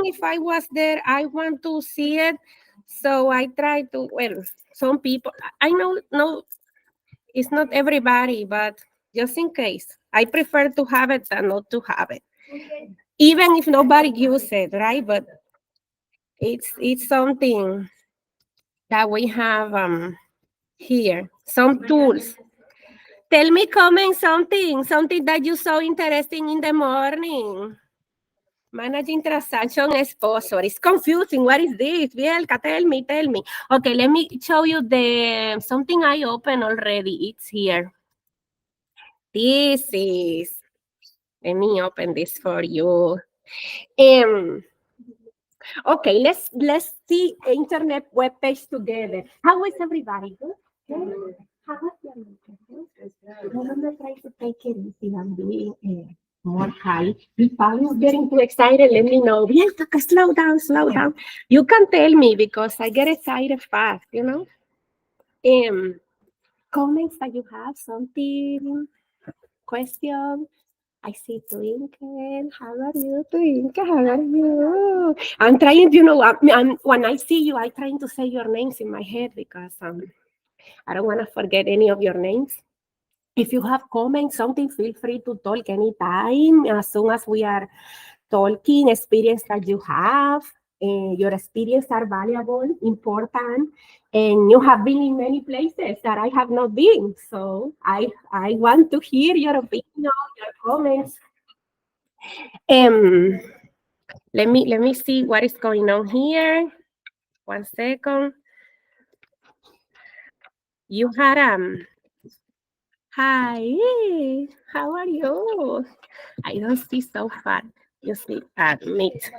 if I was there, I want to see it. So I try to, well, some people, I know, no, it's not everybody, but just in case, I prefer to have it than not to have it. Even if nobody uses it, right? But it's something that we have here, some tools. Tell me, comment something that you saw interesting in the morning. Managing transaction exposure. It's confusing. What is this? Bielka, tell me. Okay, let me show you the something I opened already. It's here. This is, let me open this for you. Okay, let's see internet web page together. How is everybody? Good? How was your meeting? Remember, try to take it easy and be more high. If I'm getting too excited, let me know. Yes, slow down, slow down. You can tell me because I get excited fast, you know? Comments that you have, something, question. I see Twinkle. How are you, Twinkle? How are you? I'm trying, you know, when I see you, I'm trying to say your names in my head because I don't want to forget any of your names. If you have comments, something, feel free to talk anytime. As soon as we are talking, experience that you have, your experience are valuable, important, and you have been in many places that I have not been. So I want to hear your opinion, your comments. Let me see what is going on here. 1 second. You had hi, how are you? I don't see so far. You see, admit.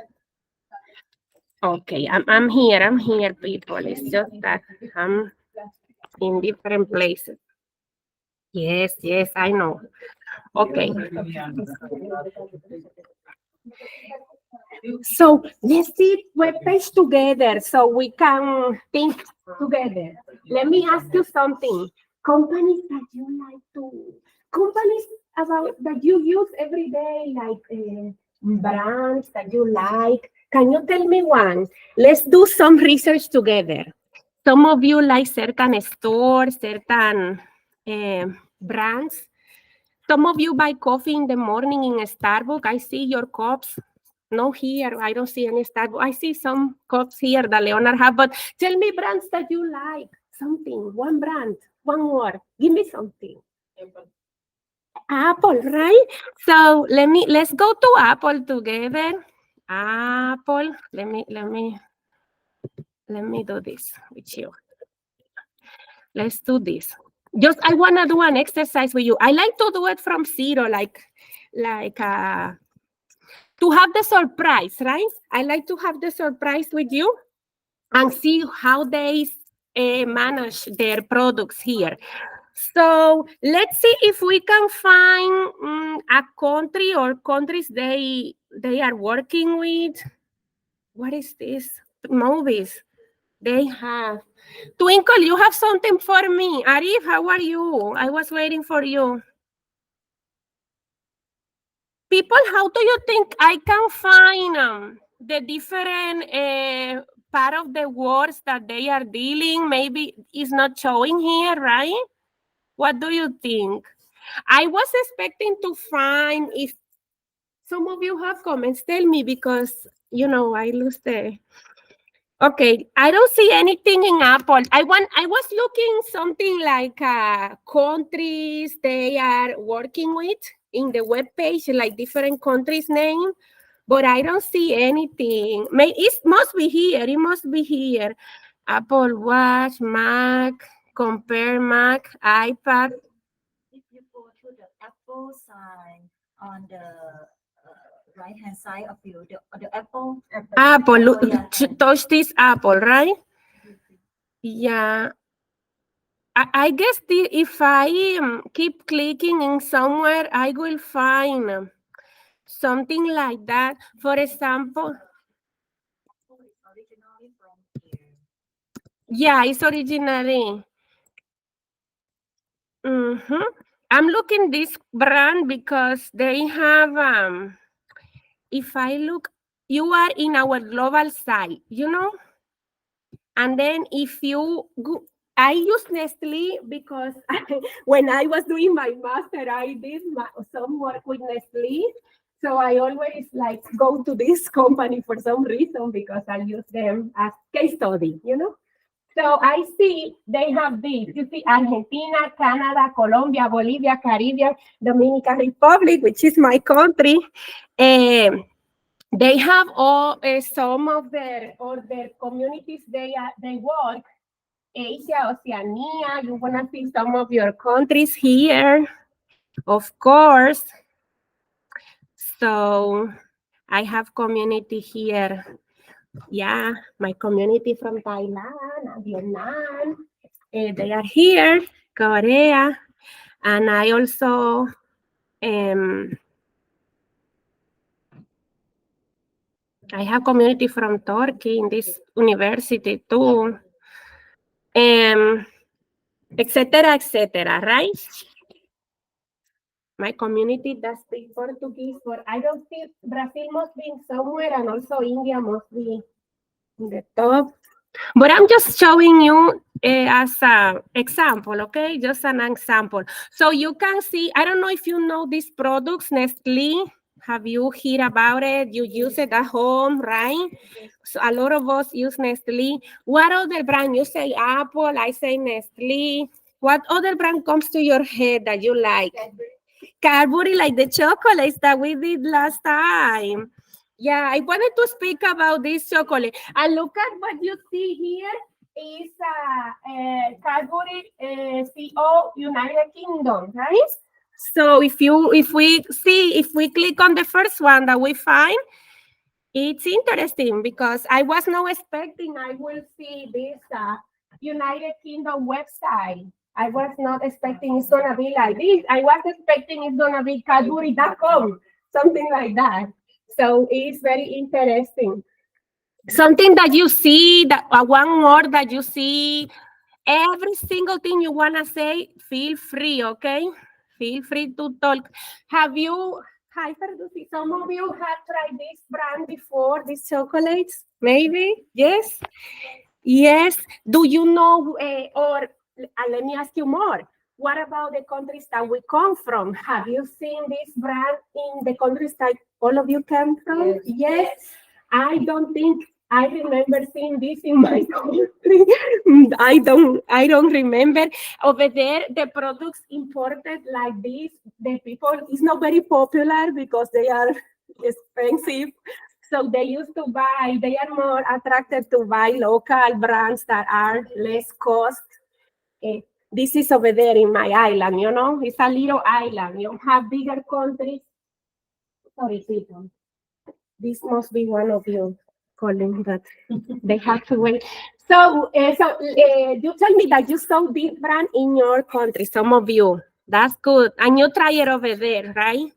Okay, I'm here, people. It's just that I'm in different places. Yes, I know. Okay. So let's see web page together so we can think together. Let me ask you something. Companies that you like to, companies about that you use every day, like brands that you like. Can you tell me one? Let's do some research together. Some of you like certain stores, certain brands. Some of you buy coffee in the morning in a Starbucks. I see your cups. No, here, I don't see any Starbucks. I see some cups here that Leonard have, but tell me brands that you like. Something, one brand, one word. Give me something. Apple, right? So let's go to Apple together. Apple. Let me do this with you. Let's do this. Just I wanna do an exercise with you. I like to do it from zero, like to have the surprise, right? I like to have the surprise with you and see how they manage their products here. So let's see if we can find a country or countries they are working with. What is this? Movies they have. Twinkle, you have something for me. Arif, how are you? I was waiting for you. People, how do you think I can find the different part of the words that they are dealing? Maybe it's not showing here, right? What do you think? I was expecting to find if some of you have comments, tell me because, you know, I lose the... Okay, I don't see anything in Apple. I was looking something like countries they are working with in the web page, like different countries' name, but I don't see anything. It must be here. It must be here. Apple Watch, Mac, Compare Mac, iPad. If you go to the Apple sign on the right-hand side of you, the Apple. Apple, look, yeah. touch this Apple, right? Yeah. I guess if I keep clicking in somewhere, I will find something like that. For example, Originally from here. yeah, it's originally. I'm looking this brand because they have, if I look you are in our global site, you know? And then if you go, I use Nestle because when I was doing my master, I did some work with Nestle. So I always like go to this company for some reason because I use them as case study, you know? So I see they have this. You see Argentina, Canada, Colombia, Bolivia, Caribbean, Dominican Republic, which is my country. They have all some of their communities they work. Asia, Oceania. You wanna see some of your countries here, of course. So I have community here. Yeah, my community from Thailand, Vietnam. They are here, Korea, and I also I have community from Turkey in this university too, etc., right? My community does speak Portuguese, but I don't think Brazil must be somewhere, and also India must be in the top. But I'm just showing you as an example, okay? Just an example. So you can see, I don't know if you know these products, Nestle. Have you heard about it? You use it at home, right? So a lot of us use Nestle. What other brand? You say Apple, I say Nestle. What other brand comes to your head that you like? Cadbury, like the chocolates that we did last time. Yeah, I wanted to speak about this chocolate. And look at what you see here is Cadbury CO United Kingdom, right? So if we click on the first one that we find, it's interesting because I was not expecting I will see this United Kingdom website. I was not expecting it's gonna be like this. I was expecting it's gonna be Cadbury.com, something like that. So it's very interesting. Something that you see, that one word that you see, every single thing you wanna say, feel free, okay? Feel free to talk. Have you, hi, Ferdusi, some of you have tried this brand before, these chocolates? Maybe, yes? Yes. Do you know, or let me ask you more. What about the countries that we come from? Have you seen this brand in the countries that all of you come from? Yes. I don't think I remember seeing this in my country. I don't remember. Over there, the products imported like this, the people is not very popular because they are expensive. So they used to buy, they are more attracted to buy local brands that are less cost. Eh, this is over there in my island, you know, it's a little island. You have bigger countries. Sorry, people. This must be one of you calling that they have to wait. So, you tell me that you saw this brand in your country, some of you. That's good. And you try it over there, right?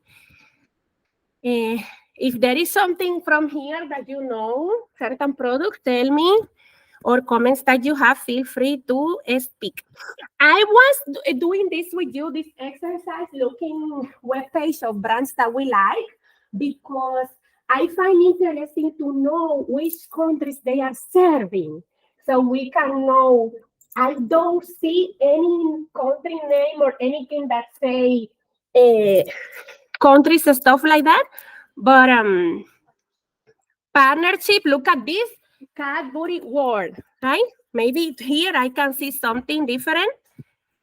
If there is something from here that you know, certain product, tell me, or comments that you have, feel free to speak. I was doing this with you, this exercise, looking webpage of brands that we like, because I find interesting to know which countries they are serving, so we can know. I don't see any country name or anything that say countries and stuff like that, but partnership. Look at this Cadbury World, right? Maybe here I can see something different.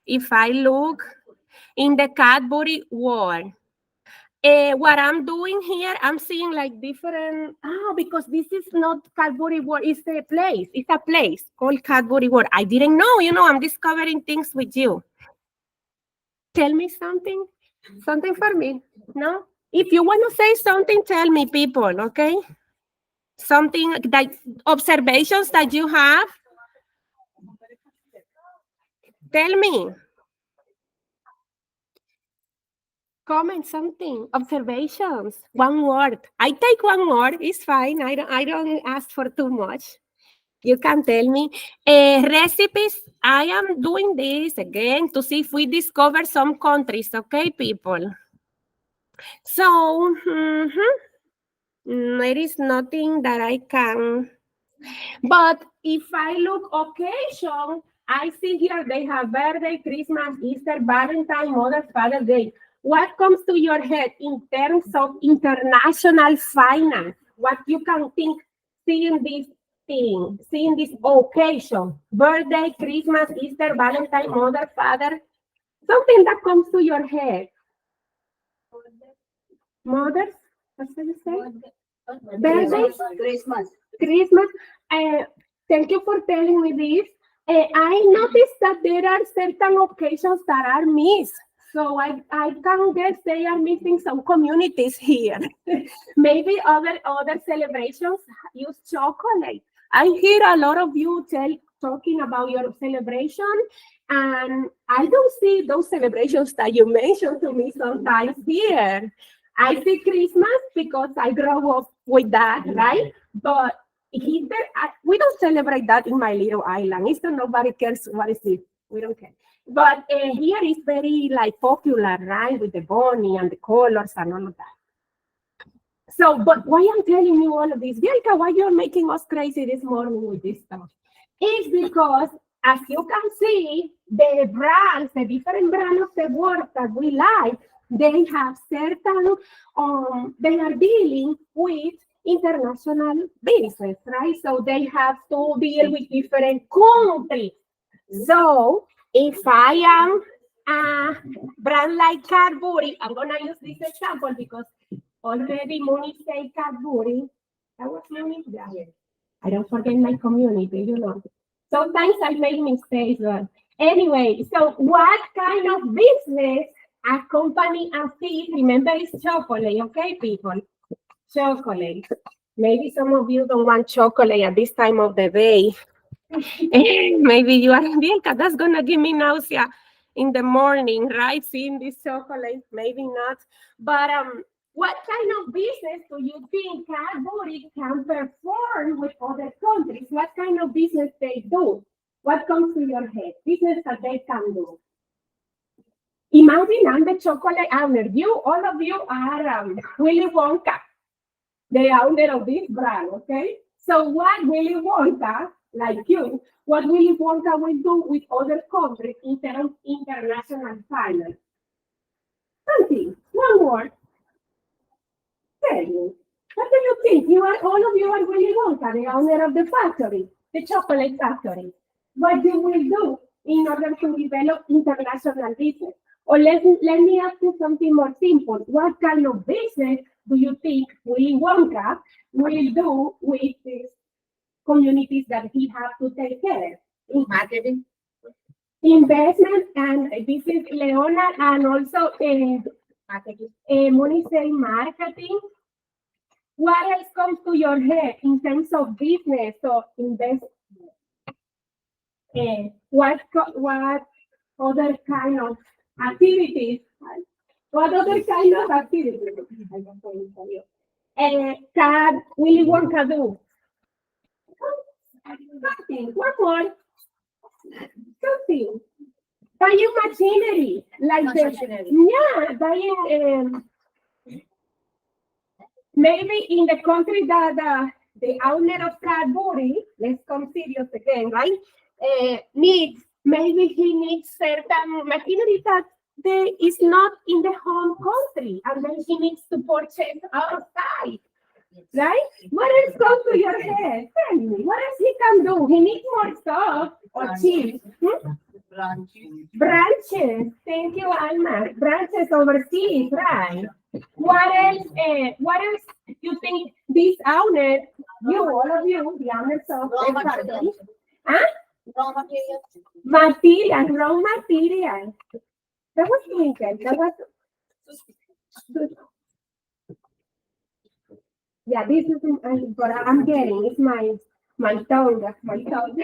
If I look in the Cadbury World, what I'm doing here, I'm seeing like different, because this is not Cadbury World, it's a place called Cadbury World. I didn't know, I'm discovering things with you. Tell me something for me, no? If you want to say something, tell me, people, okay? Something that, observations that you have, tell me. Comment something, observations, one word. I take one word, it's fine. I don't ask for too much. You can tell me. Recipes, I am doing this again to see if we discover some countries, okay, people? So, There is nothing that I can. But if I look occasion, I see here they have birthday, Christmas, Easter, Valentine, Mother's, Father's Day. What comes to your head in terms of international finance? What you can think seeing this thing, seeing this occasion, birthday, Christmas, Easter, Valentine, Mother, Father, something that comes to your head. Mothers, what did you say? Birthdays, Christmas. Uh, Thank you for telling me this. I noticed that there are certain occasions that are missed. So I can guess they are missing some communities here. Maybe other celebrations use chocolate. I hear a lot of you talking about your celebration, and I don't see those celebrations that you mentioned to me sometimes here. I see Christmas because I grew up with that, right? But Easter, we don't celebrate that in my little island. Easter, nobody cares what is it. We don't care. But here it's very like popular, right? With the bunny and the colors and all of that. So, but why I'm telling you all of this, Bianca, why you're making us crazy this morning with this stuff? Is because, as you can see, the brands, the different brands of the work that we like, they have certain, they are dealing with international business, right? So they have to deal with different countries. So if I am a brand like Cadbury, I'm gonna use this example because already Moni say Cadbury. That was Moni? Yeah. I don't forget my community, you know. Sometimes I make mistakes, but anyway, so what kind of business a company as this, remember it's chocolate, okay, people? Chocolate. Maybe some of you don't want chocolate at this time of the day. Maybe you are, Bianca, that's gonna give me nausea in the morning, right? Seeing this chocolate, maybe not. But what kind of business do you think Cadbury can perform with other countries? What kind of business they do? What comes to your head? Business that they can do. Imagine I'm the chocolate owner. All of you are Willy Wonka, the owner of this brand, okay? So what Willy Wonka, like you, what Willy Wonka will do with other countries in terms of international finance? Something, one word. Tell me. What do you think? All of you are Willy Wonka, the owner of the factory, the chocolate factory. What you will do in order to develop international business? Or let me ask you something more simple. What kind of business do you think Willy Wonka will do with these communities that he has to take care of? Marketing. Investment, and this is Leona, and also Moni say marketing. What else comes to your head in terms of business or investment? What other kind of activities? What other kind of activities can Willy Wonka do? Something. One more. Something. Buying machinery, like buying. Maybe in the country that the owner of Cadbury, let's come serious again, right? Maybe he needs certain machinery that is not in the home country, and then he needs to purchase outside, right? What else comes to your head? Tell me, what else he can do? He needs more stuff or cheese. Branches. Thank you, Alma. Branches overseas, right? What else? What else you think this owner, all of you, the owners of the factory, huh? Raw material. That was thinking. That was. Yeah, this is what I'm getting. It's my tongue. My tongue.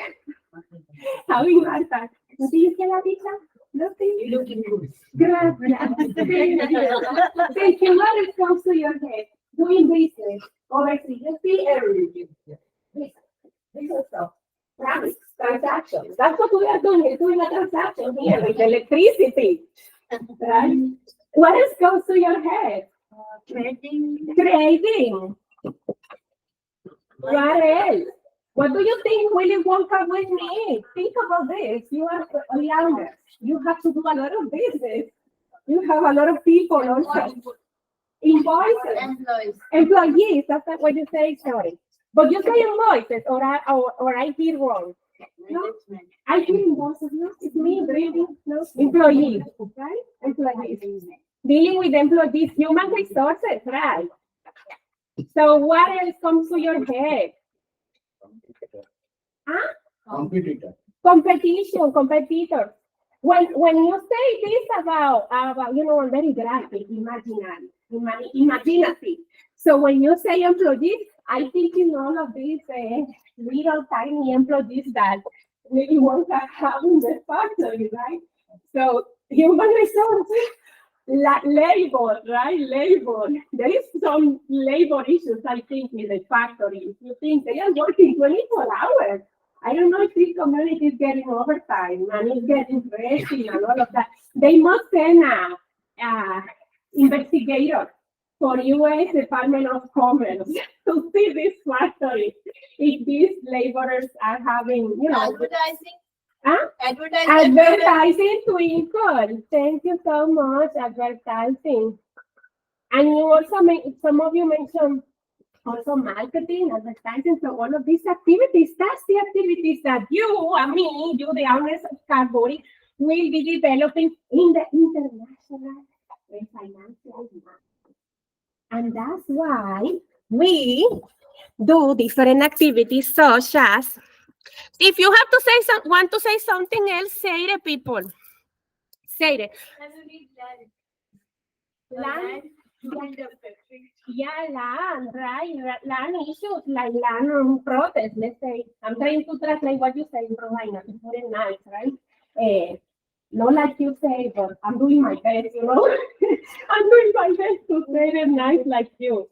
Having Marta. Do you get a pizza? Nothing. You're looking good. Gracias. Thank you. What else comes to your head? Doing business overseas. You see everything. Business stuff. Transactions. That's what we are doing. We're doing a transaction here with electricity. Right? What else comes to your head? Trading. What else? What do you think Willy Wonka will need? Think about this. You are a owner. You have to do a lot of business. You have a lot of people also. Invoices. Employees. That's not what you say, sorry. But you say invoices, or I hear wrong. No, I hear invoices. No, it's me, really. No, employees, right? Employees. Dealing with employees, human resources, right? So what else comes to your head? Huh? Competitor. Competition, competitors. When you say this about very graphic, imaginative. So when you say employees, I think in all of these little tiny employees that maybe won't have in the factory, right? So human resources, labor, right? Labor. There is some labor issues, I think, in the factory. You think they are working 24 hours. I don't know if this community is getting overtime and is getting resting and all of that. They must send a investigator for U.S. Department of Commerce to see this factory if these laborers are having, Advertising. Huh? Advertising. Advertising twinkle. Thank you so much, advertising. And you also some of you mentioned also marketing, advertising. So all of these activities, that's the activities that you and me, you, the owners of Cardboard, will be developing in the international financial market. And that's why we do different activities such as, if you have to say want to say something else, say it, people. Say it. Land. Yeah, land, right? Land issues, like land protest, let's say. I'm trying to translate what you say, Romaina, to put it nice, right? Not like you say, but I'm doing my best, I'm doing my best to say it nice like you.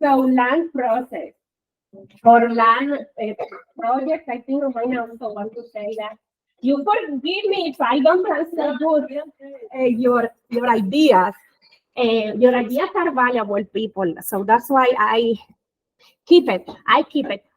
So land process. For land projects, I think Romaina also want to say that. You forgive me if I don't translate good your ideas. Your ideas are valuable, people. So that's why I keep it.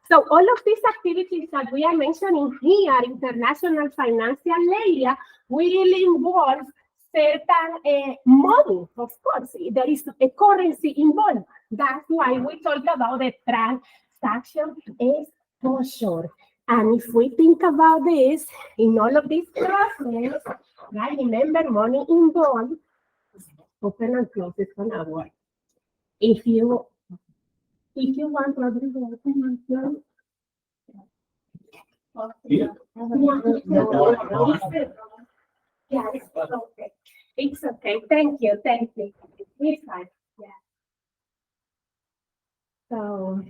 So all of these activities that we are mentioning here, international financial area, will involve certain money, of course. There is a currency involved. That's why we talk about the transaction exposure. And if we think about this, in all of these processes, right, remember money involved, open and close it on our word. If you want Rodrigo, open and close. Yeah. Yeah, it's okay. It's okay. Thank you. It's fine. Yeah. So,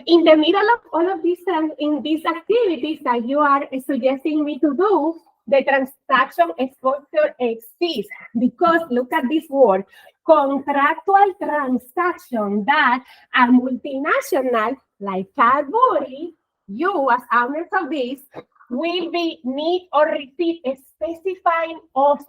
in the middle of all of these, in these activities that you are suggesting me to do, the transaction exposure exists because look at this word, contractual transaction that a multinational like Cadbury, you as owners of this, will be need or receive a specifying of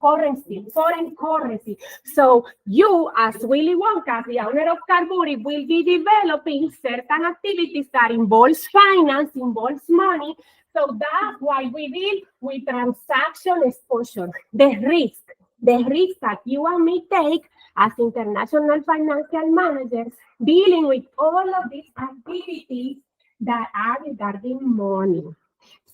currency, foreign currency. So you, as Willy Wonka, the owner of Cadbury, will be developing certain activities that involves finance, involves money. So that's why we deal with transaction exposure, the risk that you and me take as international financial managers, dealing with all of these activities that are regarding money.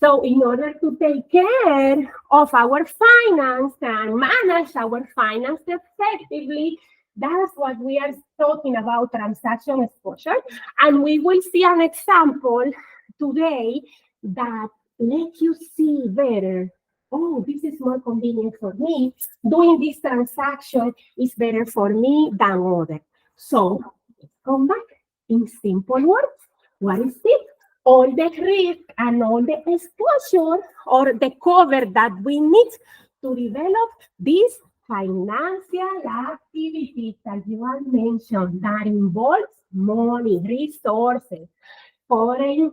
So in order to take care of our finance and manage our finance effectively, that's what we are talking about, transaction exposure. And we will see an example today that lets you see better. Oh, this is more convenient for me. Doing this transaction is better for me than other. So come back in simple words. What is it? All the risk and all the exposure or the cover that we need to develop these financial activities that you have mentioned that involves money, resources, foreign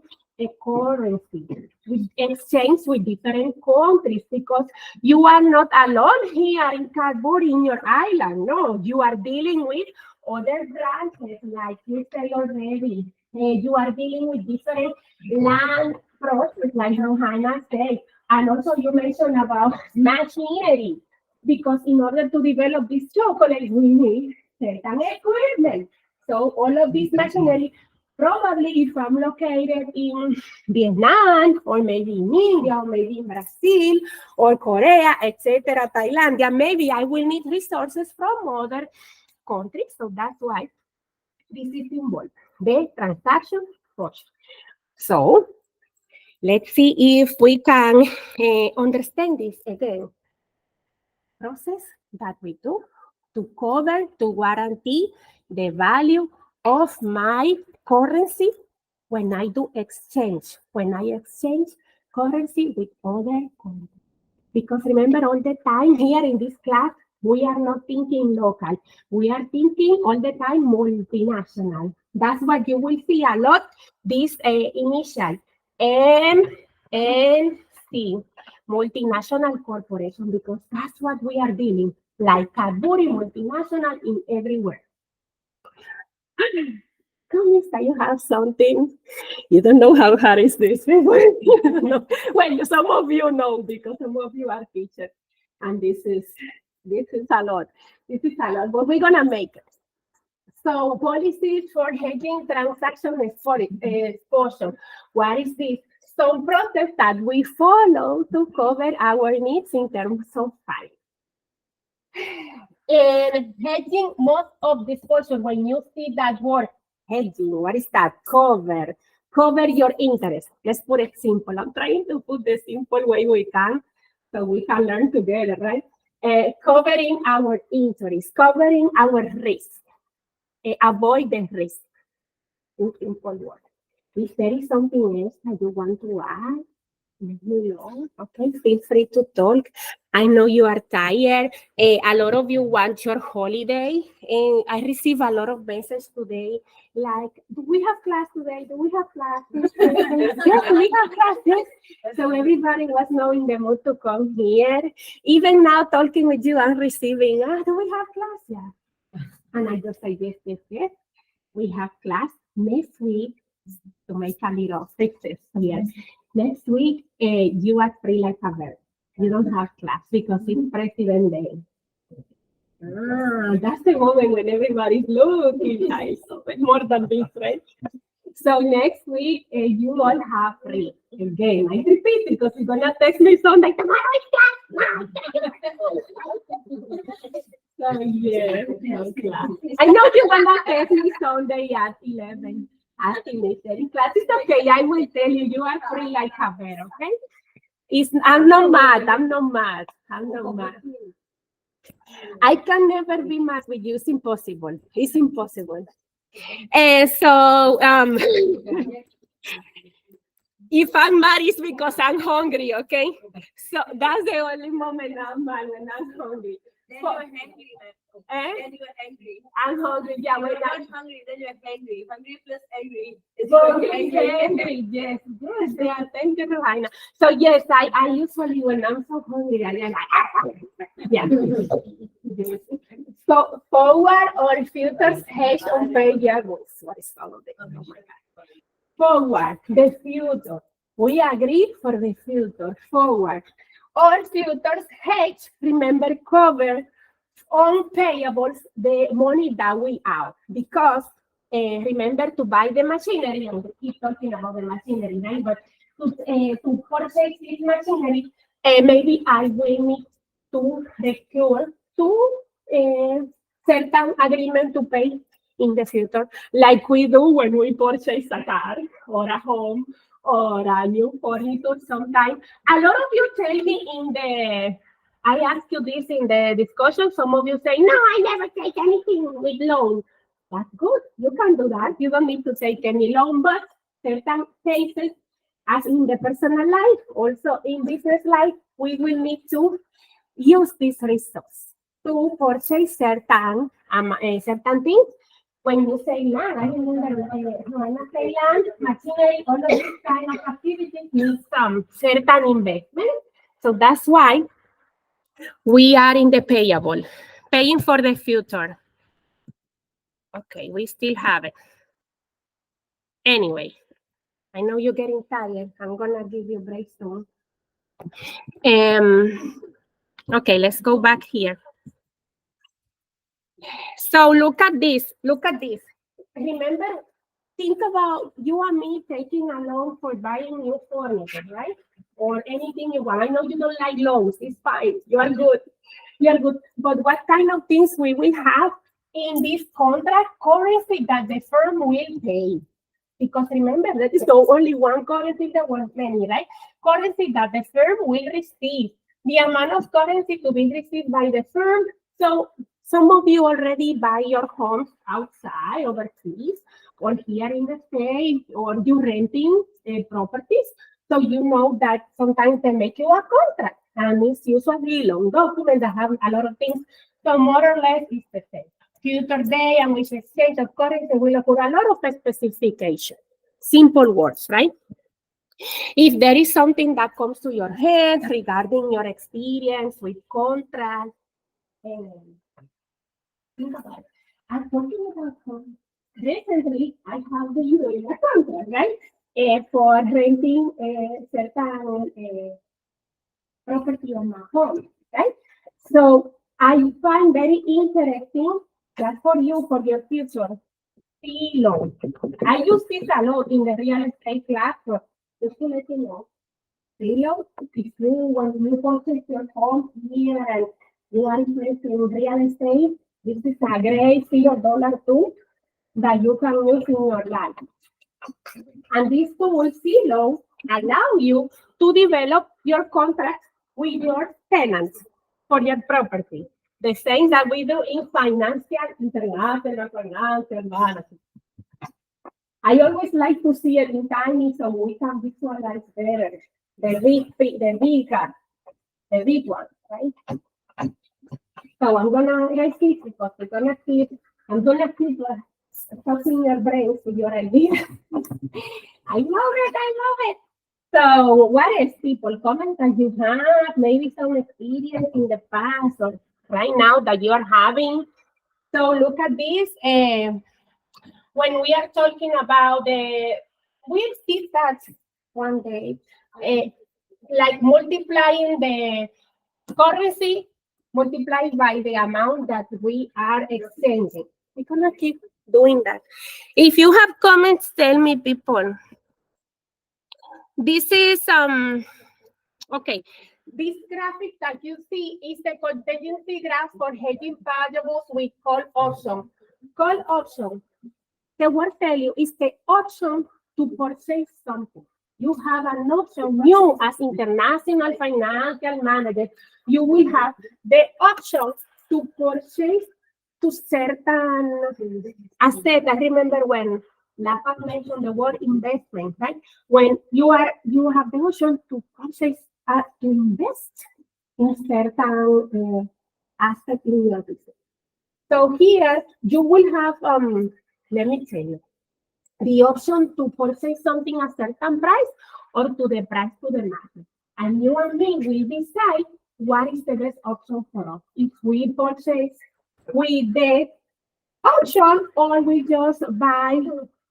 currency, with exchange with different countries, because you are not alone here in Cadbury in your island. No, you are dealing with other branches, like you say already, You are dealing with different land process, like Hannah said. And also you mentioned about machinery, because in order to develop this chocolate, we need certain equipment. So all of this machinery, probably if I'm located in Vietnam, or maybe in India, or maybe in Brazil, or Korea, etc., Thailand, maybe I will need resources from other countries. So that's why this is involved, the transaction portion. So let's see if we can understand this again. Process that we do to cover, to guarantee the value of my currency when I do exchange, when I exchange currency with other countries. Because remember, all the time here in this class, we are not thinking local. We are thinking all the time multinational. That's what you will see a lot, this initial MNC, multinational corporation, because that's what we are dealing, like Cadbury multinational in everywhere. Kamista, you have something. You don't know how hard is this. Well, some of you know, because some of you are teachers, and this is a lot. This is a lot, but we're gonna make it. So policies for hedging transaction exposure. What is this? Some process that we follow to cover our needs in terms of finance. And hedging, most of this portion, when you see that word hedging, what is that? Cover your interest. Let's put it simple. I'm trying to put the simple way we can, so we can learn together, right? Covering our interest, covering our risk, avoid the risk. In simple words. If there is something else that you want to add, let me know. Okay, feel free to talk. I know you are tired. A lot of you want your holiday. And I receive a lot of messages today, like, do we have class today? Do we have class? Yes, we have classes. So everybody was not in the mood to come here. Even now, talking with you, I'm receiving, do we have class? Yeah. And I just say, yes. We have class next week to make a little fixes here. Next week, you are free like a bird. You don't have class because it's President Day. That's the moment when everybody's looking nice. More than this, right? So next week, you all have free. Again, I repeat because you're gonna text me Sunday. Tomorrow is class. So yeah, no class. I know you're gonna text me Sunday at 11. Asking me, class is okay. I will tell you, you are free like a bear, okay? I'm not mad. I can never be mad with you. It's impossible. It's impossible. So if I'm mad, it's because I'm hungry, okay? So that's the only moment I'm mad, when I'm hungry. Then you are angry. Then you are angry. I'm hungry, yeah. When I'm hungry, then you are angry. Hungry plus angry. Angry, yes. Yeah, thank you, Rohaina. So yes, I usually, when I'm so hungry, I am like, yeah. Yes. So forward or futures hedge on payables. What is all of this? Oh my God. Forward, the future. We agree for the future. Forward. Or futures hedge, remember, cover on payables the money that we owe, because remember, to buy the machinery, and we keep talking about the machinery, right? But to purchase this machinery, maybe I will need to recur to certain agreement to pay in the future, like we do when we purchase a car or a home or a new furniture sometime. A lot of you tell me I ask you this in the discussion, some of you say, no, I never take anything with loan. That's good. You can do that. You don't need to take any loan, but certain cases, as in the personal life, also in business life, we will need to use this resource to purchase certain things. When you say land, I remember when I say land, machinery, all of these kind of activities need some certain investment. So that's why we are in the payable, paying for the future. Okay, we still have it. Anyway, I know you're getting tired. I'm gonna give you a break soon. Okay, let's go back here. So look at this. Look at this. Remember, think about you and me taking a loan for buying new furniture, right? Or anything you want. I know you don't like loans. It's fine. You are good. You are good. But what kind of things we will have in this contract? Currency that the firm will pay. Because remember, there is no only one currency, there was many, right? Currency that the firm will receive. The amount of currency to be received by the firm. So some of you already buy your homes outside, overseas, or here in the States, or you renting properties. So you know that sometimes they make you a contract, and it's usually long document that have a lot of things. So more or less it's the same. Future day and which exchange of currency will occur a lot of specification. Simple words, right? If there is something that comes to your head regarding your experience with contracts, think about it. I'm talking about recently, I have been doing a contract, right? For renting certain property on my home, right? So I find very interesting that for you, for your future, C loan. I use this a lot in the real estate class, but just to let you know, C loan, if you want to purchase your home here and you are interested in real estate, this is a great $0 tool that you can use in your life. And this tool, C loan, allow you to develop your contract with your tenants for your property. The same that we do in financial, international, financial management. I always like to see it in tiny so we can visualize better the big one, right? So I'm gonna write this because I'm gonna keep stuffing your brains with your ideas. I love it, I love it. So what else, people? Comment that you have, maybe some experience in the past or right now that you are having. So look at this. When we are talking about we'll see that one day, like multiplying the currency multiplied by the amount that we are exchanging. We're gonna keep doing that. If you have comments, tell me, people. This is okay. This graphic that you see is the contingency graph for hedging variables we call option. Call option. The word tell you is the option to purchase something. You have an option. You, as international financial manager, you will have the option to purchase to certain assets. I remember when Lapa mentioned the word investment, right? When you have the option to purchase, to invest in certain assets in your business. So here you will have, let me tell you, the option to purchase something at a certain price or to the price to the market. And you and me will decide what is the best option for us. If we purchase with the option or we just buy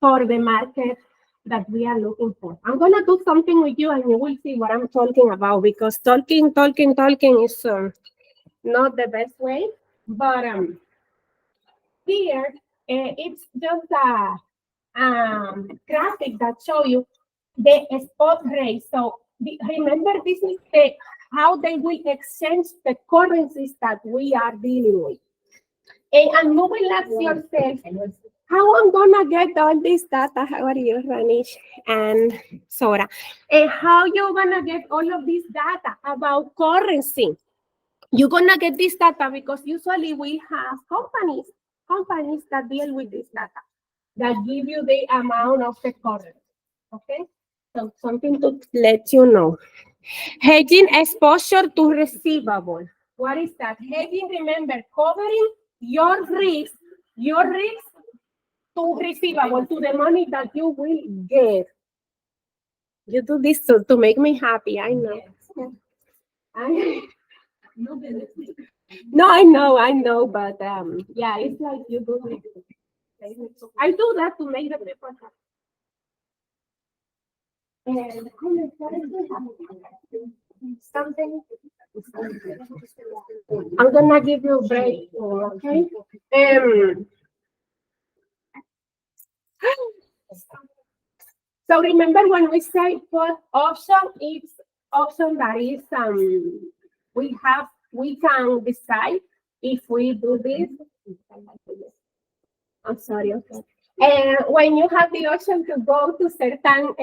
for the market that we are looking for. I'm going to do something with you and you will see what I'm talking about because talking is not the best way. But here, it's just a graphic that show you the spot rate. So remember, this is how they will exchange the currencies that we are dealing with. And you will ask yourself, how I'm gonna get all this data? How are you, Ranish and Sora? And how you gonna get all of this data about currency? You're gonna get this data because usually we have companies that deal with this data that give you the amount of the currency. Okay, so something to let you know. Hedging exposure to receivable. What is that? Hedging, remember, covering your risk to receivable, to the money that you will get. You do this to make me happy, I know. No, I know, but yeah, it's like you do it. I do that to make the people happy. And something. I'm gonna give you a break, okay? So remember when we say put option, it's option that is we can decide if we do this. I'm sorry, okay. And when you have the option to go to certain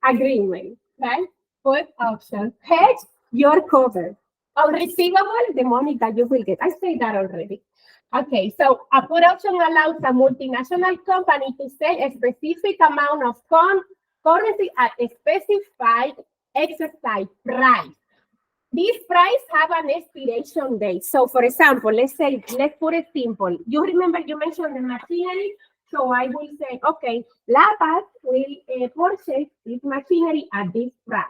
agreement, right? Put option. Hedge, you're covered. On receivable, the money that you will get. I say that already. Okay, so a put option allows a multinational company to sell a specific amount of currency at a specified exercise price. This price have an expiration date. So for example, let's put it simple. You remember you mentioned the machinery. So I will say, okay, Lapas will purchase this machinery at this price.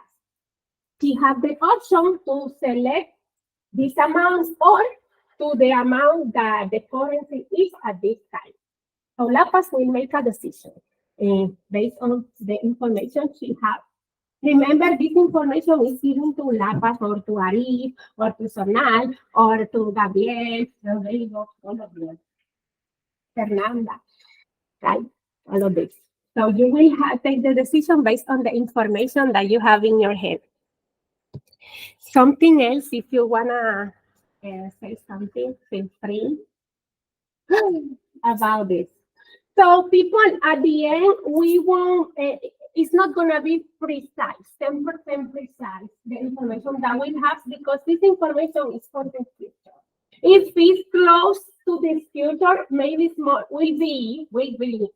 She have the option to select this amount or to the amount that the currency is at this time. So Lapas will make a decision based on the information she has. Remember, this information is given to Lapas or to Arif or to Sonal or to Gabriel, Rodrigo, all of them, Fernanda, right? All of this. So you will take the decision based on the information that you have in your head. Something else, if you wanna say something, feel free about this. So people, at the end, we won't, it's not gonna be precise, 10% precise, the information that we have, because this information is for the future. If it's close to the future, maybe it's more, will be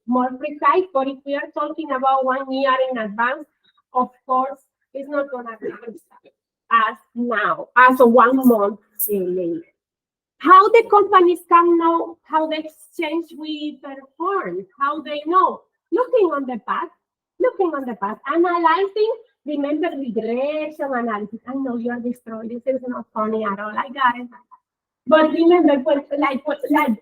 more precise, but if we are talking about 1 year in advance, of course, it's not gonna be precise as now, as 1 month later. How the companies can know how the exchange will perform, how they know, looking on the past, analyzing, remember regression analysis. I know you're destroyed, this is not funny at all, I got it. But remember, like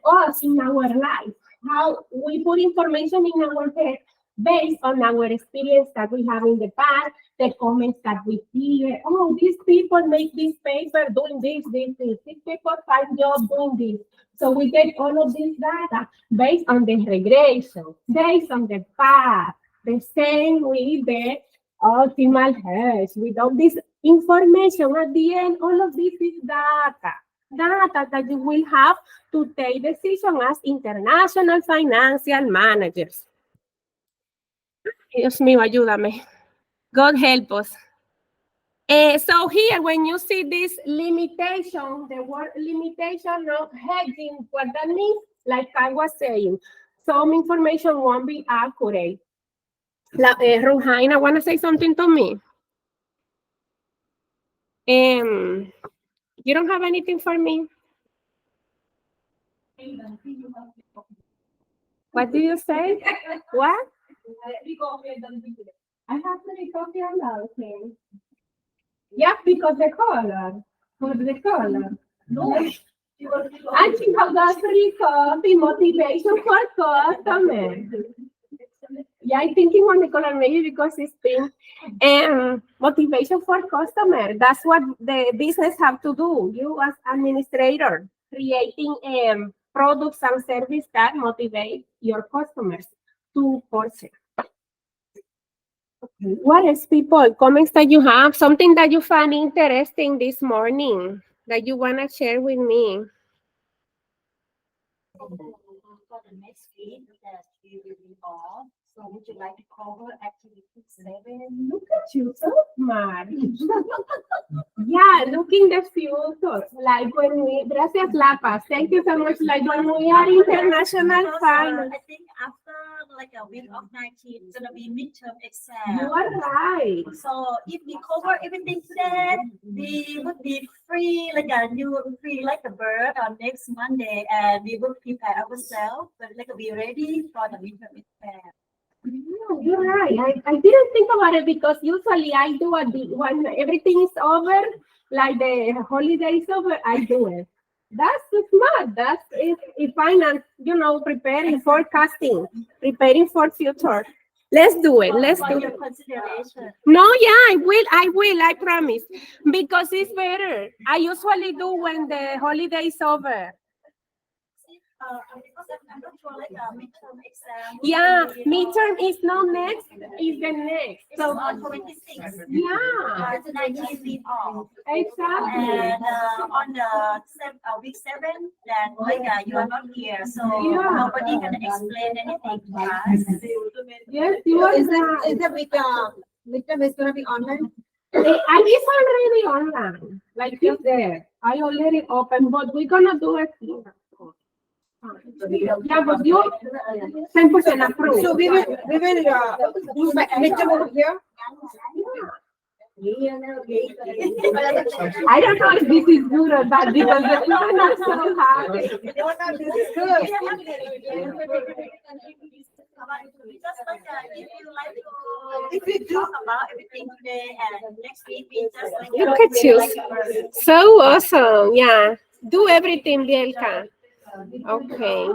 us in our life, how we put information in our head based on our experience that we have in the past, the comments that we hear. Oh, these people make this paper doing this. These people find jobs doing this. So we get all of this data based on the regression, based on the past. The same with the optimal hedge. With all this information at the end, all of this is data that you will have to take decisions as international financial managers. Dios mío, ayúdame. God help us. So here, when you see this limitation, the word limitation of hedging, what that means, like I was saying, some information won't be accurate. Ruhaina, want to say something to me? You don't have anything for me? What did you say? What? I have to recopy another thing. Yeah, because the color. For the color. No. I think I got recopy motivation for customer. Yeah, I'm thinking on the color maybe because it's pink. Motivation for customer. That's what the business have to do. You as administrator, creating products and service that motivate your customers to purchase. What else, people? Comments that you have, something that you find interesting this morning that you want to share with me. For the next week that we will be off. So would you like to cover activity 7? Look at you, so smart. Yeah, looking the future. Like when we, gracias Lapas. Thank you so much. Like when we are international finance. I think after like a week of 19, it's gonna be midterm exam. You are right. So if we cover everything today, we would be free, you would be free like a bird on next Monday, and we would prepare ourselves, but be ready for the midterm exam. No, you're right. I didn't think about it because usually I do it when everything is over, like the holiday is over, I do it. That's smart. That's it. Finance, preparing, forecasting, preparing for future. Let's do it. Let's For do your it. consideration. No, yeah, I will, I promise. Because it's better. I usually do when the holiday is over. Because I'm not sure, like midterm exam. would Yeah, be, midterm is not next, is the next. It's on 26. Yeah, It's 19 week off. exactly. And on the week 7, then you are not here, so Yeah. nobody can explain anything to us. Yes, you are. Is the midterm is gonna be online? I is already online. Like it's there. I already opened, but we're gonna do it here. Yeah, but you 10% approved. So we will do midterm over here. I don't know if this is good or bad because the people are so happy. This is good. Just if you like to talk about everything today and next week we just like Look at you. So awesome. Yeah. Do everything, Bielka. Okay.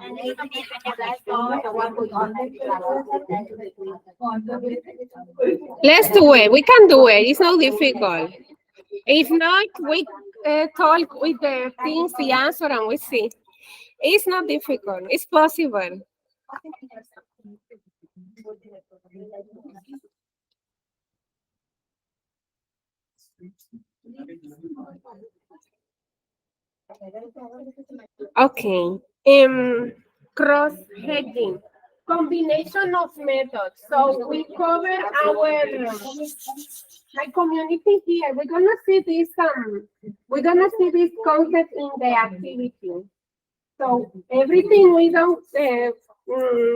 and if you need to apply for the one going on Let's do it. We can do it. It's not difficult. If not, we talk with the things, the answer, and we see. It's not difficult. It's possible. Okay. Cross-hedging. Combination of methods. So we cover my community here. We're gonna see this concept in the activity. So everything we don't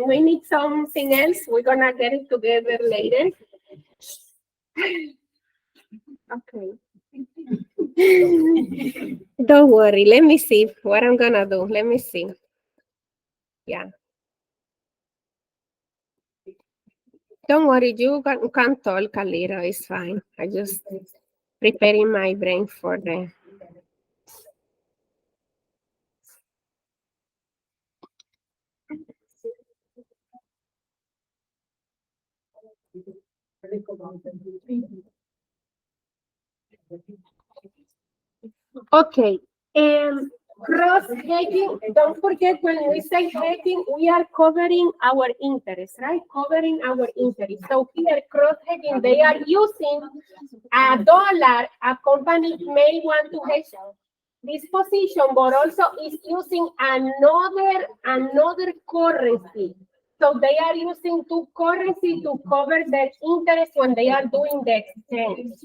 we need something else. We're gonna get it together later. Okay. Don't worry. Let me see what I'm gonna do. Let me see. Yeah. Don't worry, you can talk a little, it's fine. I just preparing my brain for the. Okay, cross-hedging, don't forget when we say hedging, we are covering our interest, right? Covering our interest. So here, cross-hedging, they are using a dollar, a company may want to hedge this position, but also is using another currency. So they are using two currencies to cover their interest when they are doing the exchange.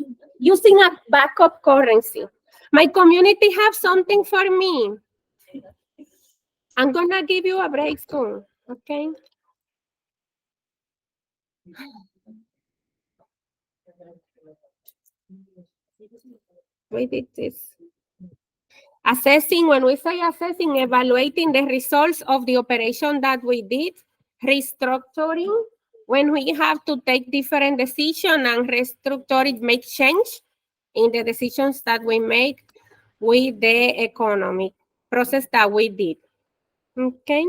Using a backup currency. My community have something for me. I'm gonna give you a break soon, okay? We did this. Assessing, when we say assessing, evaluating the results of the operation that we did. Restructuring, when we have to take different decisions and restructure it, make change in the decisions that we make with the economic process that we did. Okay.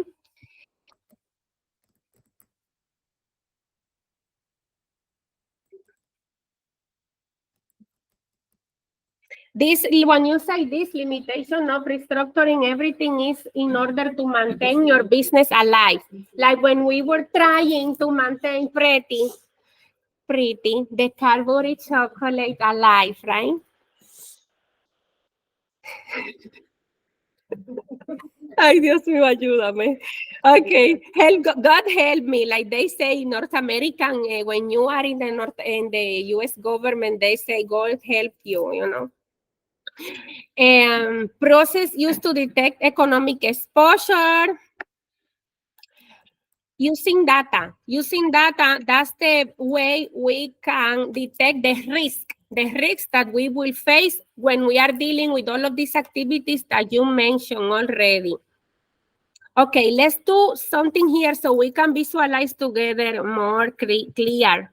This, when you say this limitation of restructuring, everything is in order to maintain your business alive. Like when we were trying to maintain pretty, the Cadbury chocolate alive, right? Ay, Dios mío, ayúdame. Okay, God help me. Like they say in North American, when you are in the U.S. government, they say God help you, you know. Process used to detect economic exposure. Using data, that's the way we can detect the risks that we will face when we are dealing with all of these activities that you mentioned already. Okay, let's do something here so we can visualize together more clear.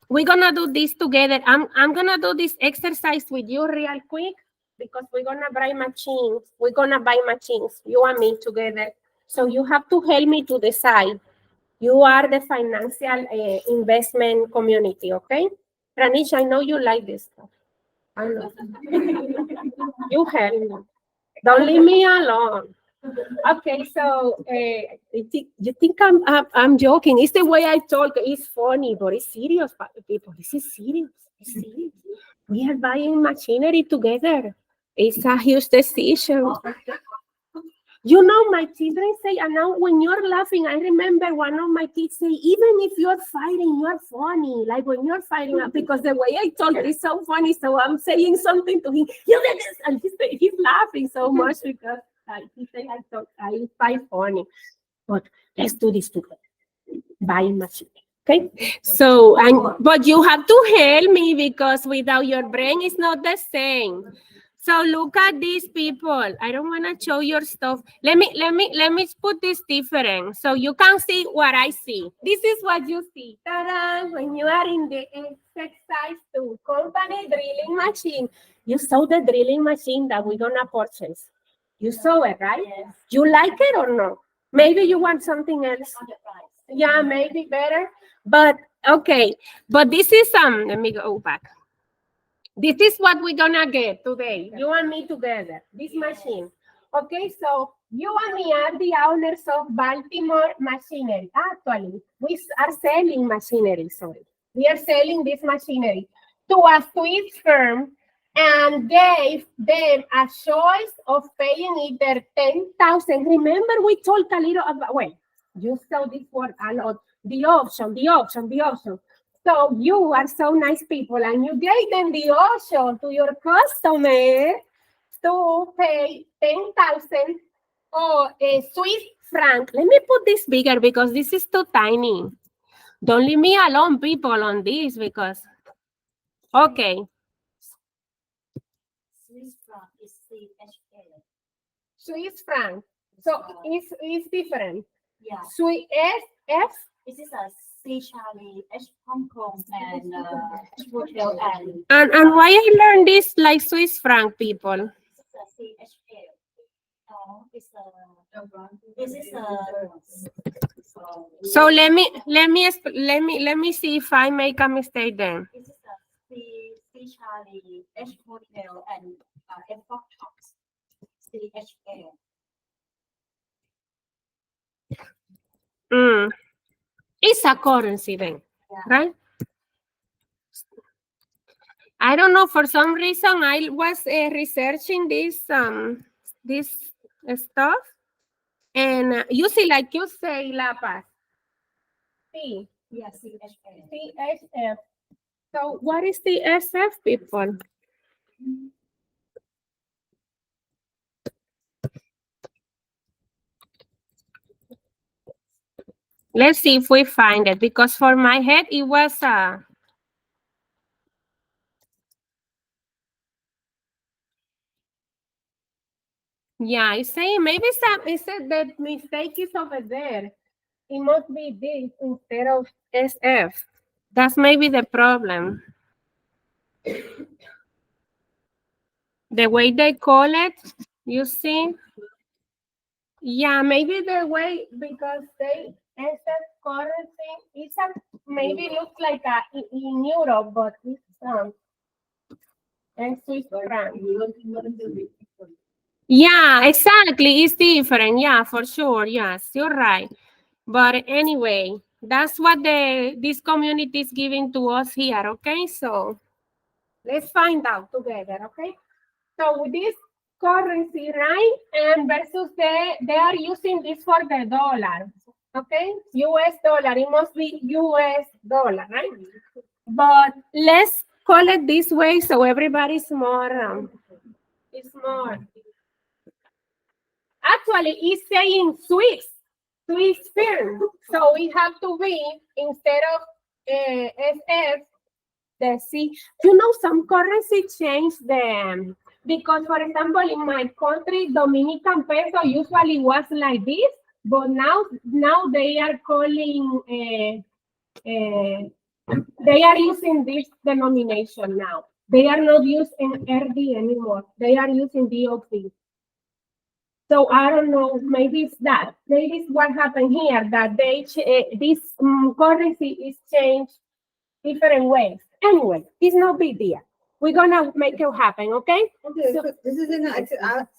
we're gonna do this together. I'm gonna do this exercise with you real quick because we're gonna buy machines. We're gonna buy machines, you and me together. So you have to help me to decide. You are the financial investment community, okay? Ranish, I know you like this stuff. I know. You help me. Don't leave me alone. Okay, so you think I'm joking? It's the way I talk. It's funny, but it's serious, people. This is serious. It's serious. We are buying machinery together. It's a huge decision. You know, my children say, and now when you're laughing, I remember one of my kids say, even if you're fighting, you're funny. Like when you're fighting, because the way I talk is so funny. So I'm saying something to him, you did this, and he's laughing so much because he say I fight funny. But let's do this together. Buying machine. Okay. So but you have to help me because without your brain, it's not the same. So look at these people. I don't want to show your stuff. Let me put this different so you can see what I see. This is what you see. Ta-da! When you are in the exercise 2 company drilling machine, you saw the drilling machine that we're gonna purchase. You saw it, right? Yes. You like it or no? Maybe you want something else. Yeah, maybe better. But okay. But this is let me go back. This is what we're gonna get today, you and me together, this machine. Okay, so you and me are the owners of Baltimore Machinery. Actually, we are selling machinery, sorry. We are selling this machinery to a Swiss firm and gave them a choice of paying either 10,000. Remember, we talked a little about, well, you saw this word a lot, the option. So you are so nice people and you gave them the option to your customer to pay 10,000 or a Swiss franc. Let me put this bigger because this is too tiny. Don't leave me alone, people, on this because, okay. Swiss franc is CHA. Swiss franc. So it's different. Yeah. Swiss F. This is a C Charlie, H Hong Kong, and H Hotel, and And why I learned this like Swiss franc, people? this is a CHA. This is a. So let me see if I make a mistake then. This is a C Charlie, H Hotel, and F Fox, CHA. It's a currency then, Yeah. right? I don't know, for some reason I was researching this stuff, and you see, like you say, La Paz. C. Yeah, CHA. CHF. So what is the SF, people? Let's see if we find it, because for my head it was yeah, it's saying maybe it said that mistake is over there. It must be this instead of SF. That's maybe the problem. The way they call it, you see? Yeah, maybe the way, because they SF currency, it's maybe looks like in Europe, but it's and Swiss franc. Yeah, exactly. It's different. Yeah, for sure. Yes, you're right. But anyway, that's what this community is giving to us here. Okay, so let's find out together. Okay, so with this currency, right, and versus they are using this for the dollar. Okay, US dollar. It must be US dollar, right? But let's call it this way so everybody's more. It's more. Actually, it's saying Swiss firm. So we have to be, instead of SF, the C. You know, some currency change them. Because, for example, in my country, Dominican peso usually was like this, but now they are calling They are using this denomination now. They are not using RD anymore. They are using DOP. So I don't know, maybe it's that. Maybe it's what happened here, that this currency is changed different ways. Anyway, it's no big deal. We're gonna make it happen, okay? Okay, so this is an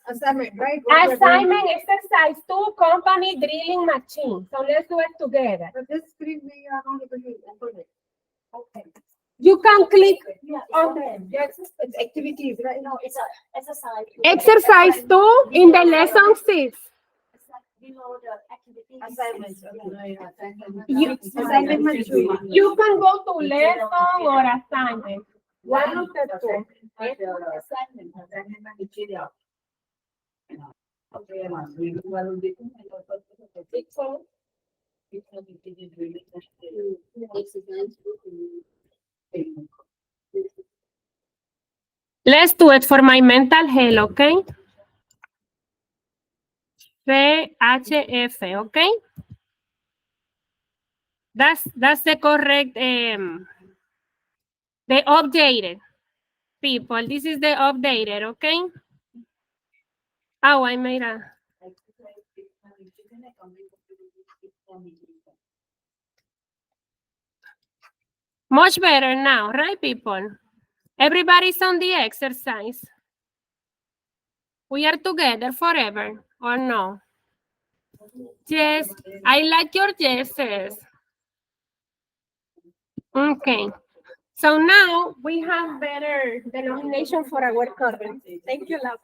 assignment, right? Assignment exercise 2, company drilling machine. So let's do it together. But this screen, we are not able to open it. Okay. You can click Yeah, it's on open. Yes, it's activities, right? No, it's a exercise. exercise 2 in the lesson 6. It's like below the activities. Assignments. You- Assignment two. You can go to lesson or assignment. One of the two. Let's do it for my mental health, okay? VHF, okay? That's the correct, the updated people. This is the updated, okay? Oh, I made a. Much better now, right, people? Everybody's on the exercise. We are together forever, or no? Yes, I like your yeses. Okay. So now we have better denomination for our currency. Thank you, love.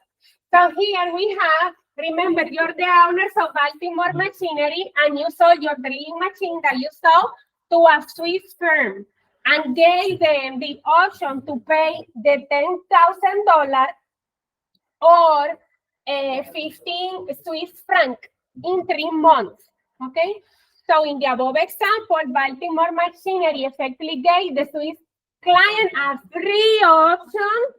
So here we have, remember, you're the owners of Baltimore Machinery, and you sold your drilling machine that you sold to a Swiss firm and gave them the option to pay the $10,000 or 15 Swiss franc in 3 months. Okay? So in the above example, Baltimore Machinery effectively gave the Swiss client a free option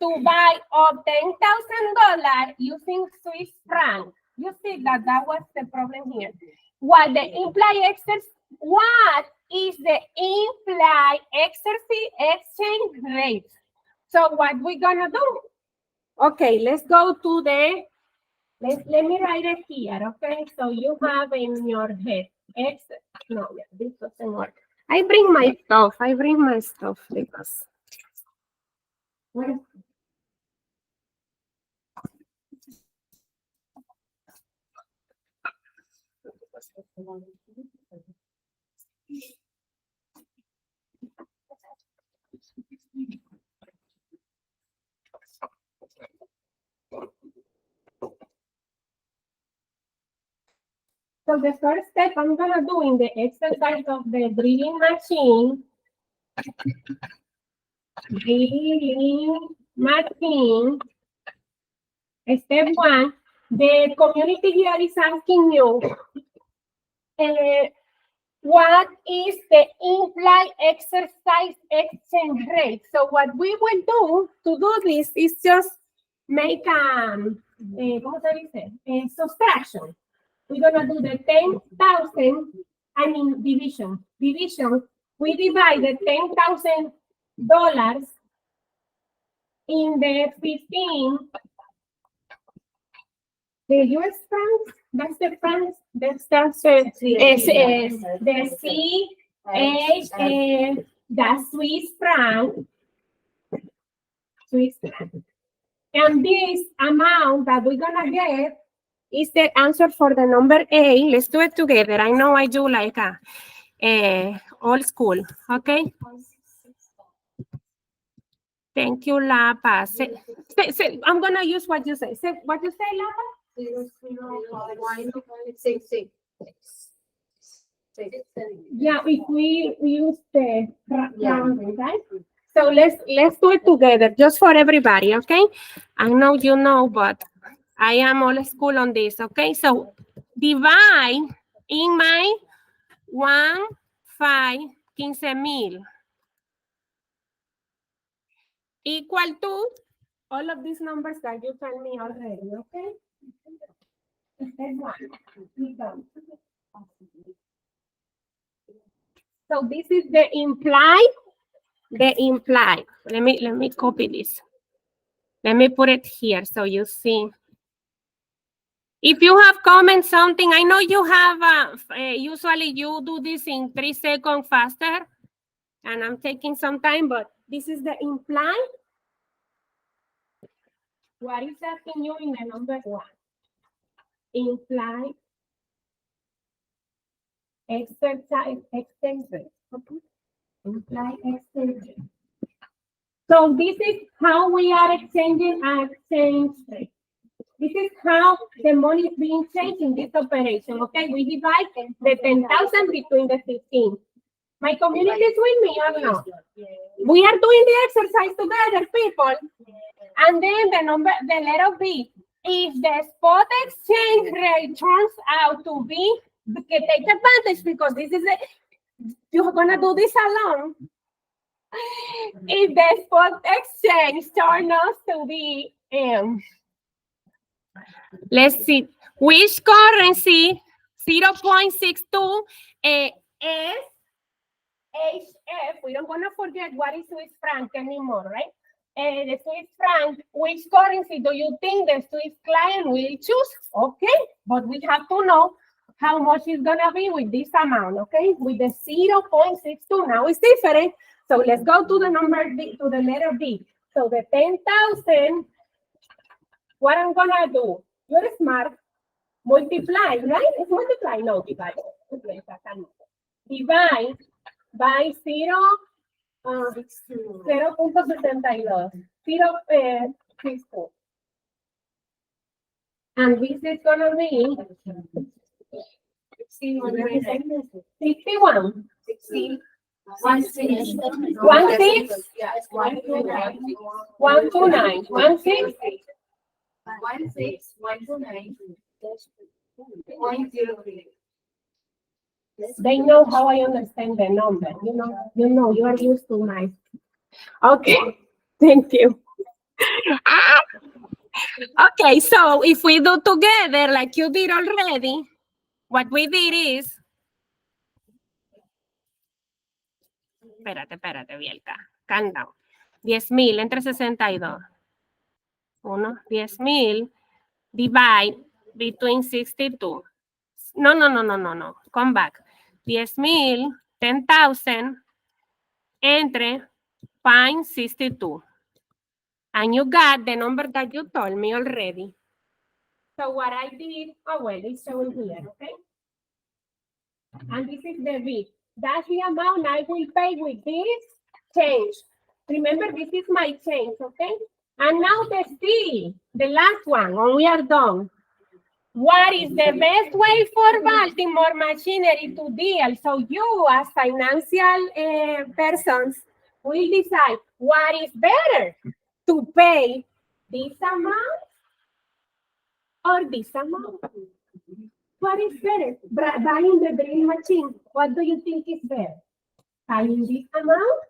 to buy up $10,000 using Swiss franc. You see that was the problem here. What is the implied exchange rate? So what we're gonna do? Okay, let's go to the, let me write it here, okay? So you have in your head, no, this doesn't work. I bring my stuff because. Where? So the first step I'm gonna do in the exercise of the drilling machine, step 1, the community here is asking you, what is the implied exercise exchange rate? So what we will do to do this is just make ¿cómo se dice? Subtraction. We're gonna do the 10,000, I mean division. We divide the $10,000 in the 15, the US francs, that's the francs, that's the the Swiss franc. And this amount that we're gonna get is the answer for the number A. Let's do it together. I know I do like a old school, okay? Thank you, Lapa. I'm gonna use what you say. Say what you say, Lapa? 0.166. Yeah, if we use the rounding, right? So let's do it together, just for everybody, okay? I know you know, but I am old school on this, okay? So divide in my 15,000 equal to all of these numbers that you told me already, okay? Step 1. So this is the implied. Let me copy this. Let me put it here so you see. If you have comments, something, I know you have, usually you do this in 3 seconds faster, and I'm taking some time, but this is the implied. What is asking you in the number 1? Implied exercise extension. Okay. Implied extension. So this is how we are exchanging our exchange rate. This is how the money is being changed in this operation, okay? We divide the 10,000 between the 15. My community is with me or no? We are doing the exercise together, people. And then the letter B. If the spot exchange rate turns out to be, take advantage because this is you're gonna do this alone. If the spot exchange turns out to be, let's see, which currency 0.62 is HF. We don't want to forget what is Swiss franc anymore, right? The Swiss franc, which currency do you think the Swiss client will choose? Okay, but we have to know how much it's going to be with this amount, okay? With the 0.62, now it's different. So let's go to the number B, to the letter B. So the 10,000, what I'm going to do, you're smart, multiply, right? It's multiply, no, divide. Divide by 0.62. 0.62. And this is going to be 61. 16. 129. 129. They know how I understand the number. You know, you are used to my. Okay, thank you. Okay, so if we do together like you did already, what we did is. Espérate, Bielka. Calm down. 10,000 entre 62. 10,000 divide between 62. No. Come back. 10,000, 10,000 entre 0.62. And you got the number that you told me already. So what I did, it's shown here, okay? And this is the B. That's the amount I will pay with this change. Remember, this is my change, okay? And now the C, the last one, when we are done. What is the best way for Baltimore machinery to deal? So you, as financial persons, will decide what is better, to pay this amount or this amount. What is better? Buying the drilling machine. What do you think is better? Buying this amount,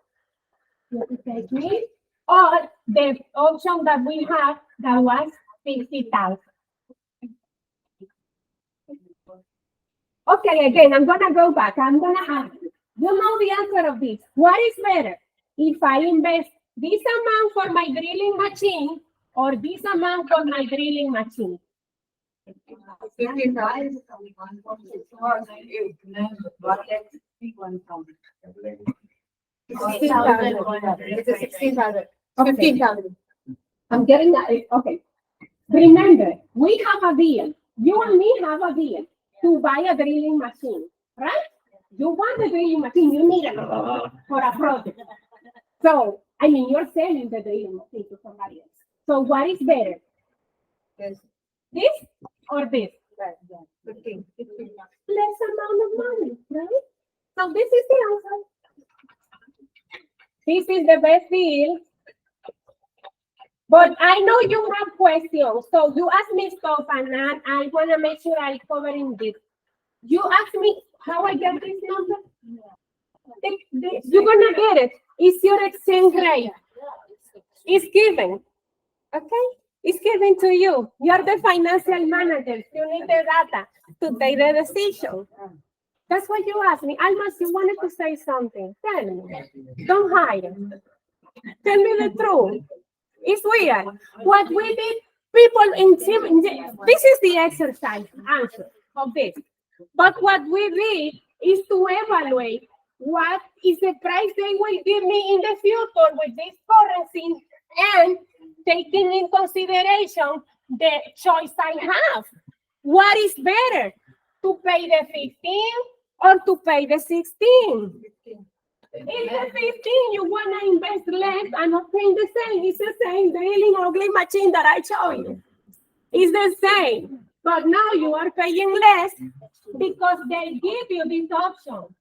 you take me, or the option that we have that was 50,000. Okay, again, I'm gonna go back. I'm gonna ask you. You know the answer of this. What is better? If I invest this amount for my drilling machine or this amount for my drilling machine? 55. 16,000. 15,000. I'm getting that. Okay. Remember, we have a deal. You and me have a deal to buy a drilling machine, right? You want a drilling machine, you need it for a project. So, I mean, you're selling the drilling machine to somebody else. So what is better? Yes. This or this? Right, yeah. 15. Less amount of money, right? So this is the answer. This is the best deal. But I know you have questions. So you ask me stuff and I want to make sure I cover in this. You ask me how I get this number? You're going to get it. It's your exchange rate. It's given. Okay? It's given to you. You're the financial manager. You need the data to take the decision. That's what you asked me. Almas, you wanted to say something. Tell me. Don't hide it. Tell me the truth. It's weird. What we did, people this is the exercise answer of this. But what we did is to evaluate what is the price they will give me in the future with this currency and taking in consideration the choice I have. What is better, to pay the 15 or to pay the 16? If the 15 you want to invest less and not paying the same, it's the same drilling ugly machine that I showed you. It's the same. But now you are paying less because they give you this option.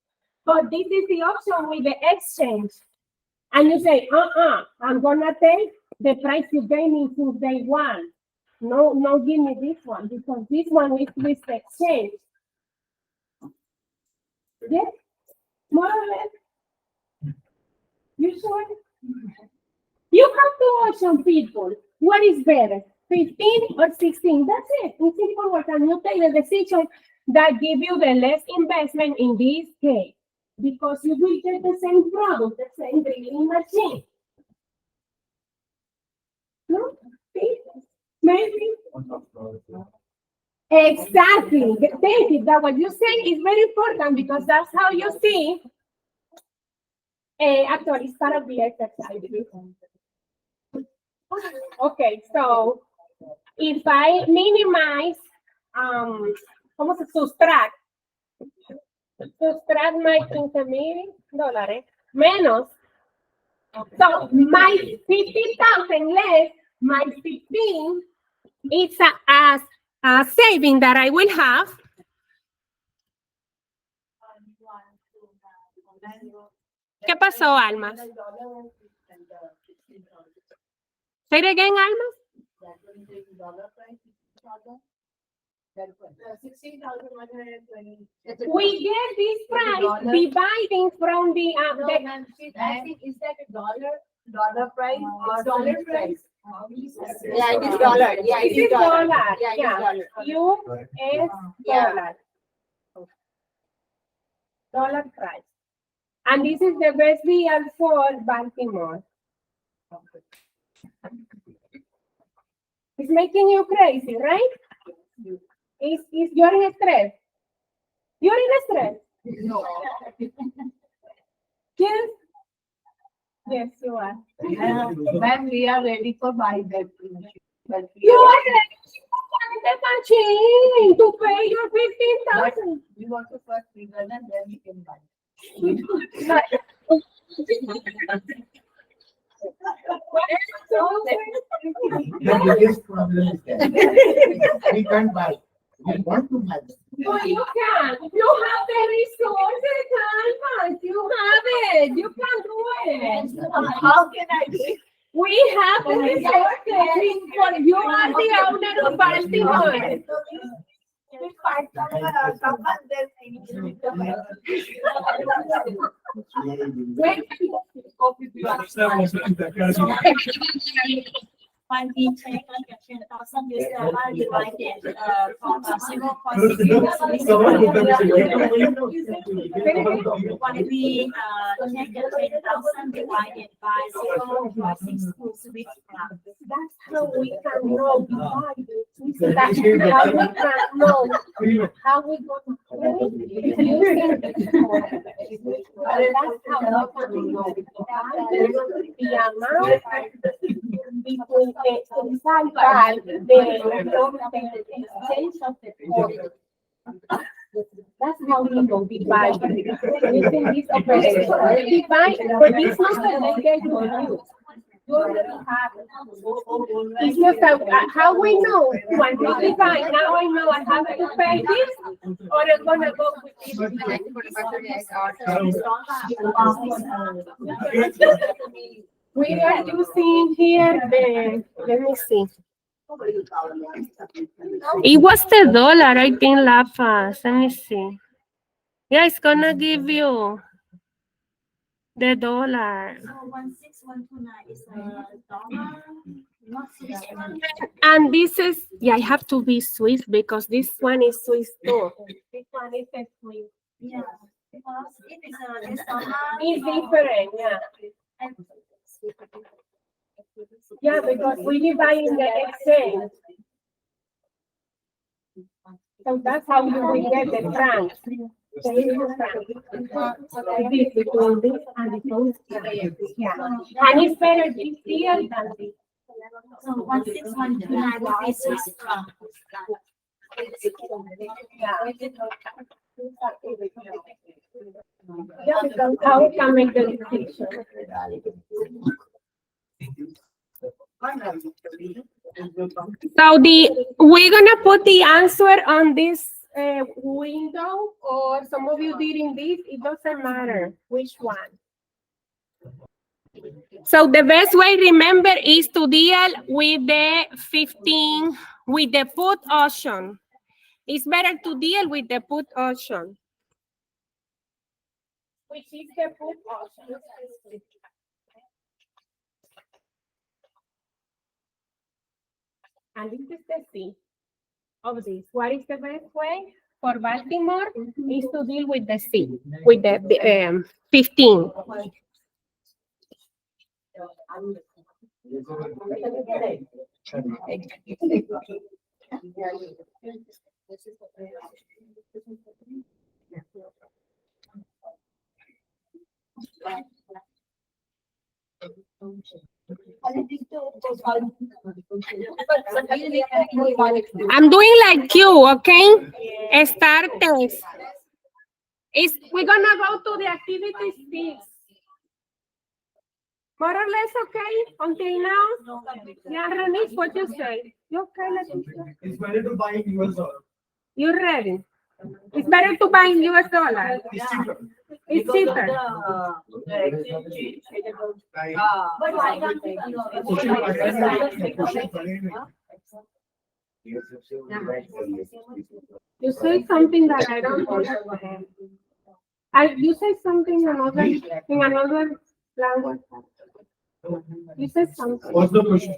But this is the option with the exchange. And you say, I'm gonna take the price you gave me since day one. No, give me this one because this one is with the exchange. Yes? More or less? You sure? You have to option people. What is better? 15 or 16? That's it. In simple words, and you take the decision that give you the less investment in this case. Because you will get the same product, the same drilling machine. No? Maybe. Exactly. Thank you. That what you say is very important because that's how you see. Actually, it's part of the exercise. Okay, so if I minimize, ¿cómo se subtract? Subtract my $15,000 menos. So my 50,000 less my 15, it's a saving that I will have. ¿Qué pasó, Almas? Say it again, Almas. We get this price dividing from the I think is that a dollar price or dollar price? Yeah, it is dollar. Yeah, it is dollar. Yeah, it is dollar. US dollar. Dollar price. And this is the best deal for Baltimore. It's making you crazy, right? Is you're in stress? You're in stress? No. Yes? Yes, you are. Ma'am, we are ready for buy that. You are ready to buy the machine to pay your 15,000. We want to first figure and then we can buy. The biggest problem is that we can't buy. We want to buy. No, you can. You have the resources, Almas. You have it. You can do it. How can I do it? We have the resources. You are the owner of Baltimore. When we take like a 10,000 US dollar divided from 0.6, when we take the 10,000 divided by 0.62 Swiss francs. That's how we can know. That's how we can know how we go to that's how we can know the amount between the exchange of the quarter. That's how we go divide using this operation. Divide for this number they get you. You already have it. It's just that how we know when we divide. Now I know I have to pay this, or I'm gonna go with this. We are using here the, let me see. It was the dollar, I think, Lafas. Let me see. Yeah, it's gonna give you the dollar. So 16129 is a dollar, not Swiss franc. And this is, yeah, I have to be Swiss because this one is Swiss too. This one is a Swiss. Yeah, because if it's a less amount. It's different, yeah. Yeah, because we buy in the exchange. So that's how you will get the francs. The English francs. This between this and the post. Yeah. And it's better this deal than this. So 16129 is Swiss franc. Yeah, because how we can make the decision. So we're gonna put the answer on this window, or some of you did in this. It doesn't matter which one. So the best way, remember, is to deal with the 15 with the put option. It's better to deal with the put option, which is the put option. And this is the C of this. What is the best way for Baltimore is to deal with the C, with the 15. I'm doing like you, okay? Start test. We're gonna go to the activity 6. More or less okay until now? Yeah, Renish, what you say? You okay, Leticia? It's better to buy in US dollar. You ready? It's better to buy in US dollar. It's cheaper. It's cheaper. You say something that I don't understand. You say something in another language. You said something. What's the question?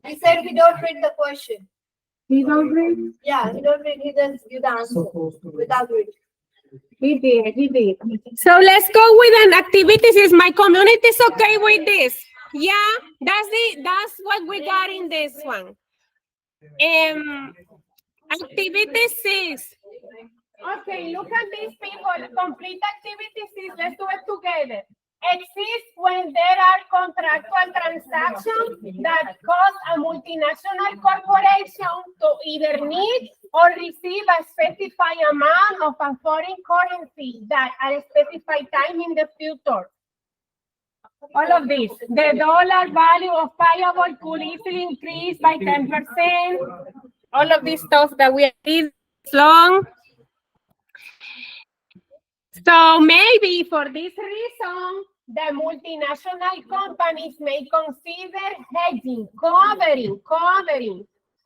He said he don't read the question. He don't read? Yeah, he don't read, he just give the answer without reading. He did. So let's go with an activities. Is my community is okay with this? Yeah, that's what we got in this one. Activity 6. Okay, look at these people. Complete activity 6. Let's do it together. Exists when there are contractual transactions that cause a multinational corporation to either need or receive a specified amount of a foreign currency that at a specified time in the future. All of this. The dollar value of payable could easily increase by 10%. All of this stuff that we did long. So maybe for this reason, the multinational companies may consider hedging, covering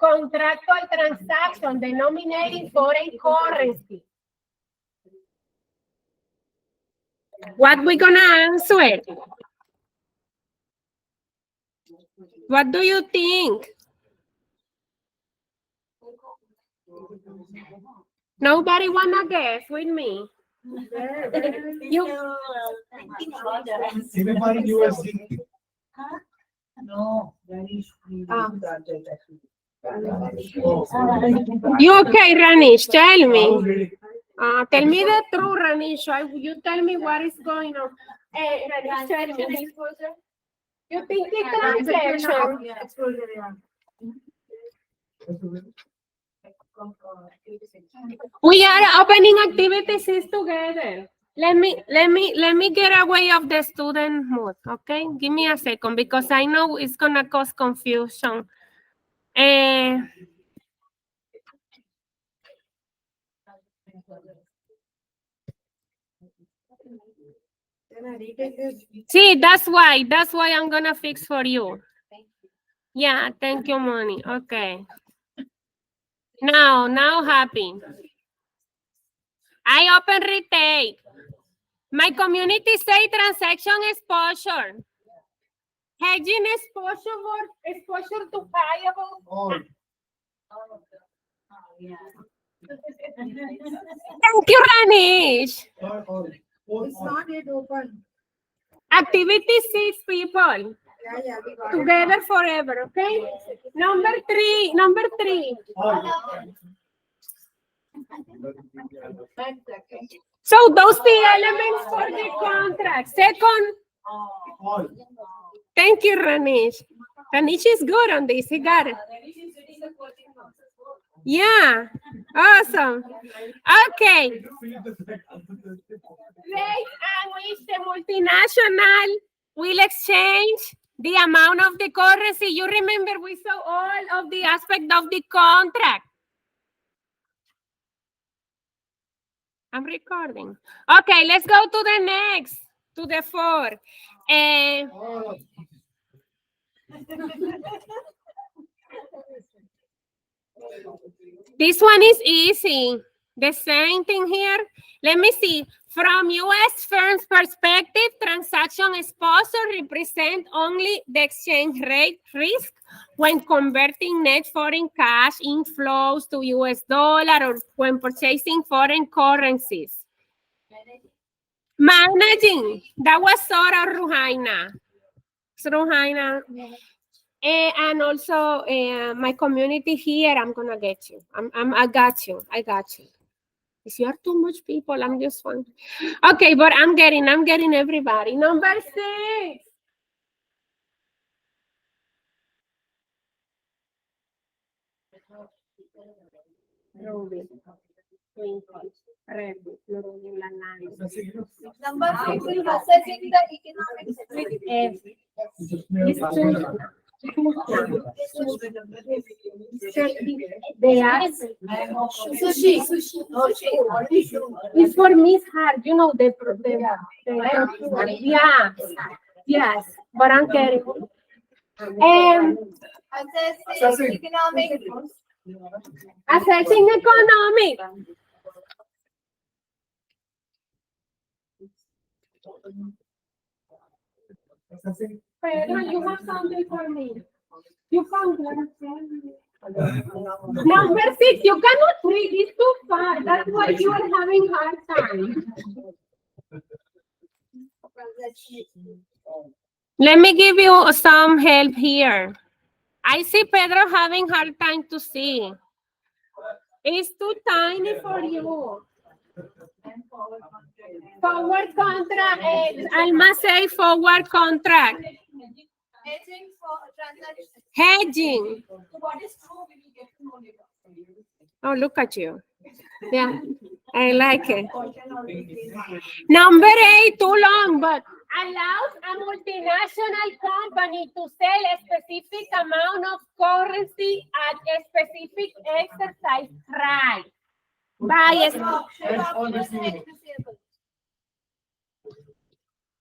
contractual transactions denominating foreign currency. What we gonna answer? What do you think? Nobody wanna guess with me? Even buying USD. No. You okay, Ranish? Tell me. Tell me the truth, Ranish. You tell me what is going on. Ranish, tell me. You think it's transaction? We are opening activities together. Let me get away of the student mood, okay? Give me a second because I know it's gonna cause confusion. See, that's why I'm gonna fix for you. Yeah, thank you, Moni. Okay. Now happy. I open retake. My community say transaction exposure. Hedging exposure to payable. Thank you, Ranish. It's not yet open. Activity 6, people. Yeah, we got it. Together forever, okay? Number three. So those the elements for the contract. Second, thank you, Ranish. Ranish is good on this. He got it. Yeah, awesome. Okay. Rates at which the multinational will exchange the amount of the currency. You remember we saw all of the aspect of the contract. I'm recording. Okay, let's go to the next, to the 4. This one is easy. The same thing here. Let me see. From U.S. firms' perspective, transaction exposure represent only the exchange rate risk when converting net foreign cash inflows to U.S. dollar or when purchasing foreign currencies. Managing. That was Sora Ruhaina. Ruhaina. And also my community here, I'm gonna get you. I got you. If you are too much people, I'm just one. Okay, but I'm getting everybody. Number 6. Ruby, Twinkle, Red, Number 6 is assessing the economic They ask. Sushi. It's for Miss Hart, you know the yeah, yes, but I'm getting. assessing economic Assessing economic. Pedro, you have something for me. You can go. Number 6, you cannot read it too far. That's why you are having hard time. Let me give you some help here. I see Pedro having hard time to see. It's too tiny for you. Forward contract. I must say forward contract. hedging for transactions. Hedging. What is true when you get to know later? Oh, look at you. Yeah, I like it. Number 8, too long, but allows a multinational company to sell a specific amount of currency at a specific exercise price.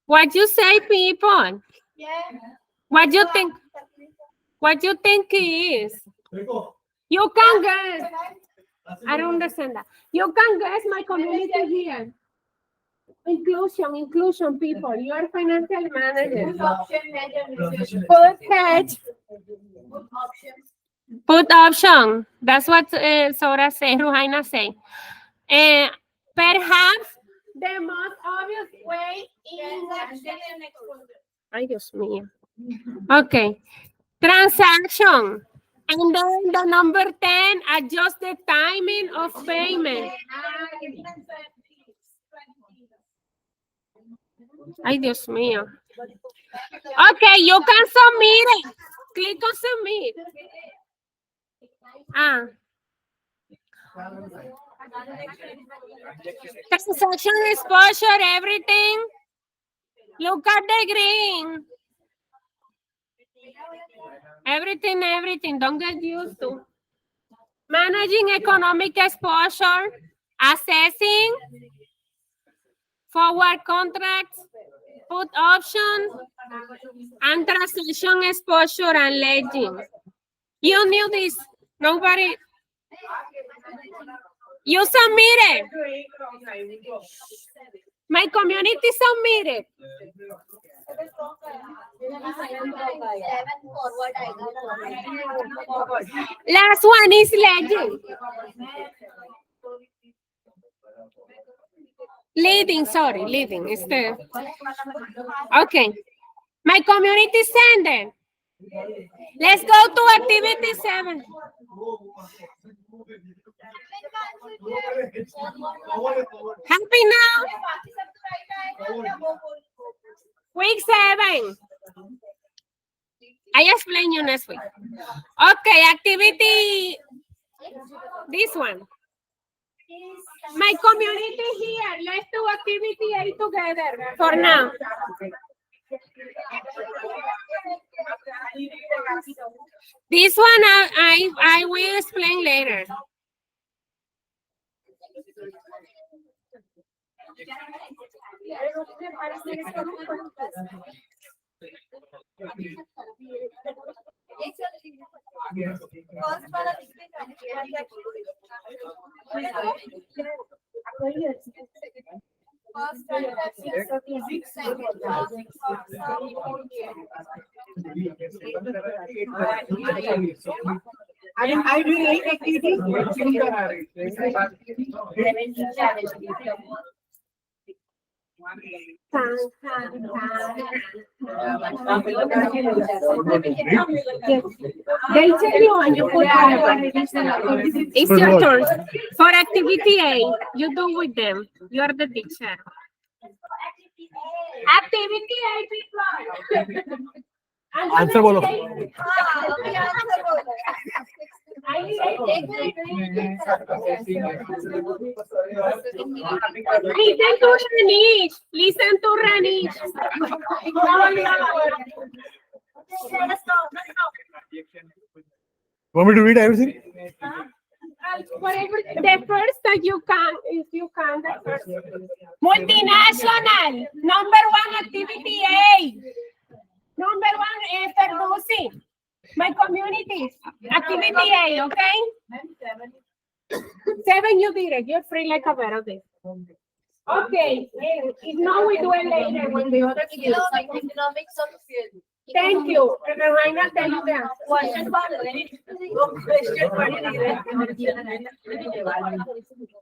What you say, people? Yeah. What you think? What you think it is? You can guess. I don't understand that. You can guess my community here. Inclusion, people. You are financial managers. Put hedge. Put option. That's what Sora say, Ruhaina say. Perhaps the most obvious way is... Ay, Dios mío. Okay. Transaction. And then the number 10, adjust the timing of payment. Ay, Dios mío. Okay, you can submit it. Click on submit. Transaction exposure, everything. Look at the green. Everything. Don't get used to. Managing economic exposure, assessing, forward contracts, put option, and transaction exposure and ledging. You knew this. Nobody. You submitted. My community submitted. Last one is ledging. Leading, sorry, leading. Okay. My community center. Let's go to activity 7. Happy now? Week 7. I explain you next week. Okay, activity. This one. My community here. Let's do activity 8 together for now. This one I will explain later. I do 8 activities. They tell you and you put whatever. It's your turn. For activity A, you do with them. You are the teacher. Activity A, people. Answer बोलो Listen to Ranish. Listen to Ranish. want me to read everything Whatever the first that you can, if you can, the first. Multinational. Number 1 activity A. Number 1 is producing. My community. Activity A, okay? 7 you did it. You're free like a bird of this. Okay. If not, we do it later when the other kids. Economics of field. Thank you. Reina, tell you that.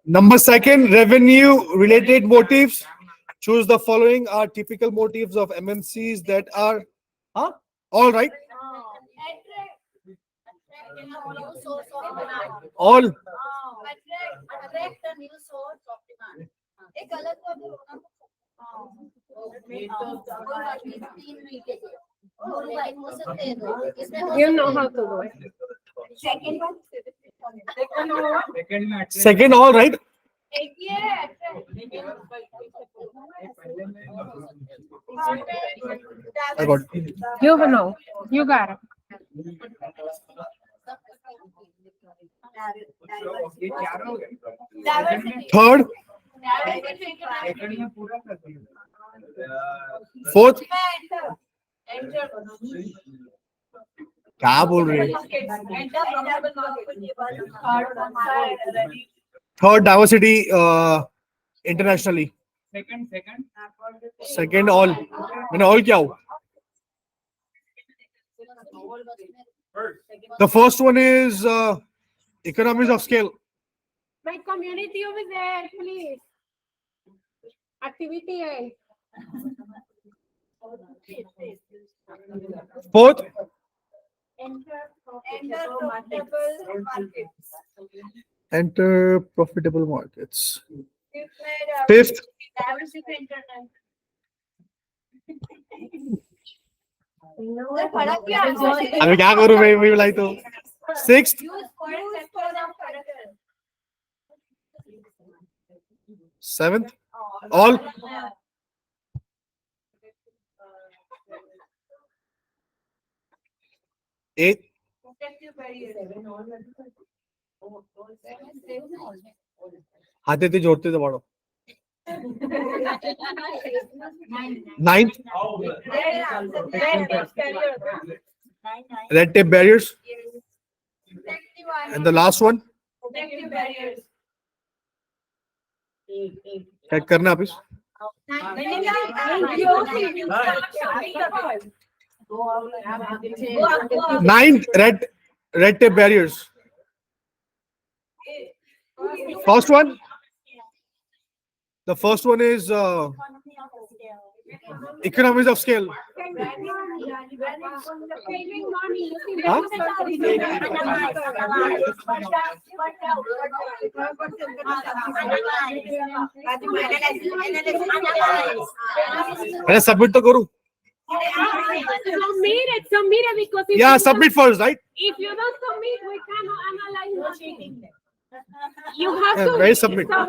number 2 revenue related motives choose the following are typical motives of MNCs that are all right all Attract a new source of demand. एक अलग तो अभी होना You know how to do it. second all right I got it. You know. You got it. third fourth क्या बोल रहे हैं third diversity internationally second all मैंने all क्या हो the first one is economies of scale My community over there, please. Activity A. fourth enter profitable markets fifth अभी क्या करूं मैं वही लाई तो sixth seventh all eighth हाथे ते जोड़ते थे पढ़ो ninth red tape barriers and the last one क्या करना आप इस ninth red tape barriers first one The first one is economies of scale. Saving money using Huh? Let's submit the guru. Submit it because if Yeah, you submit first, right? if you don't submit, we cannot analyze nothing. You have Yeah, to where is submit? If Oh,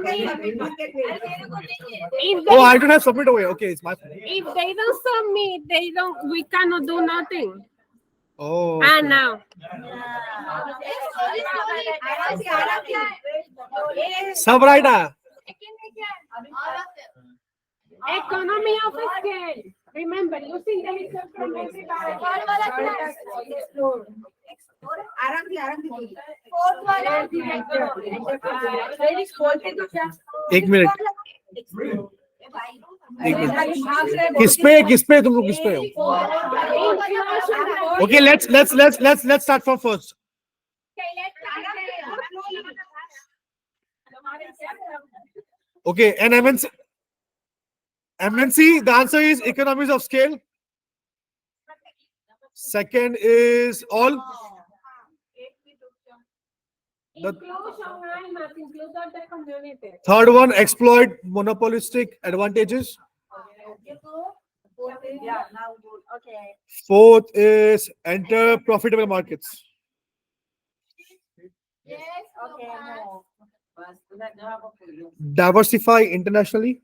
they, I don't have submit away. Okay, it's my fault. if they don't submit, we cannot do nothing. Oh, Ah, okay. now. Sab right now. Economy of scale. Remember, using the result from everybody. एक minute किस पे तुम लोग किस पे हो? Okay, let's start from first. Okay, and MNC, the answer is economies of scale. Second is all. Third one, exploit monopolistic advantages. Okay. Fourth is enter profitable markets. Okay. No. Diversify internationally.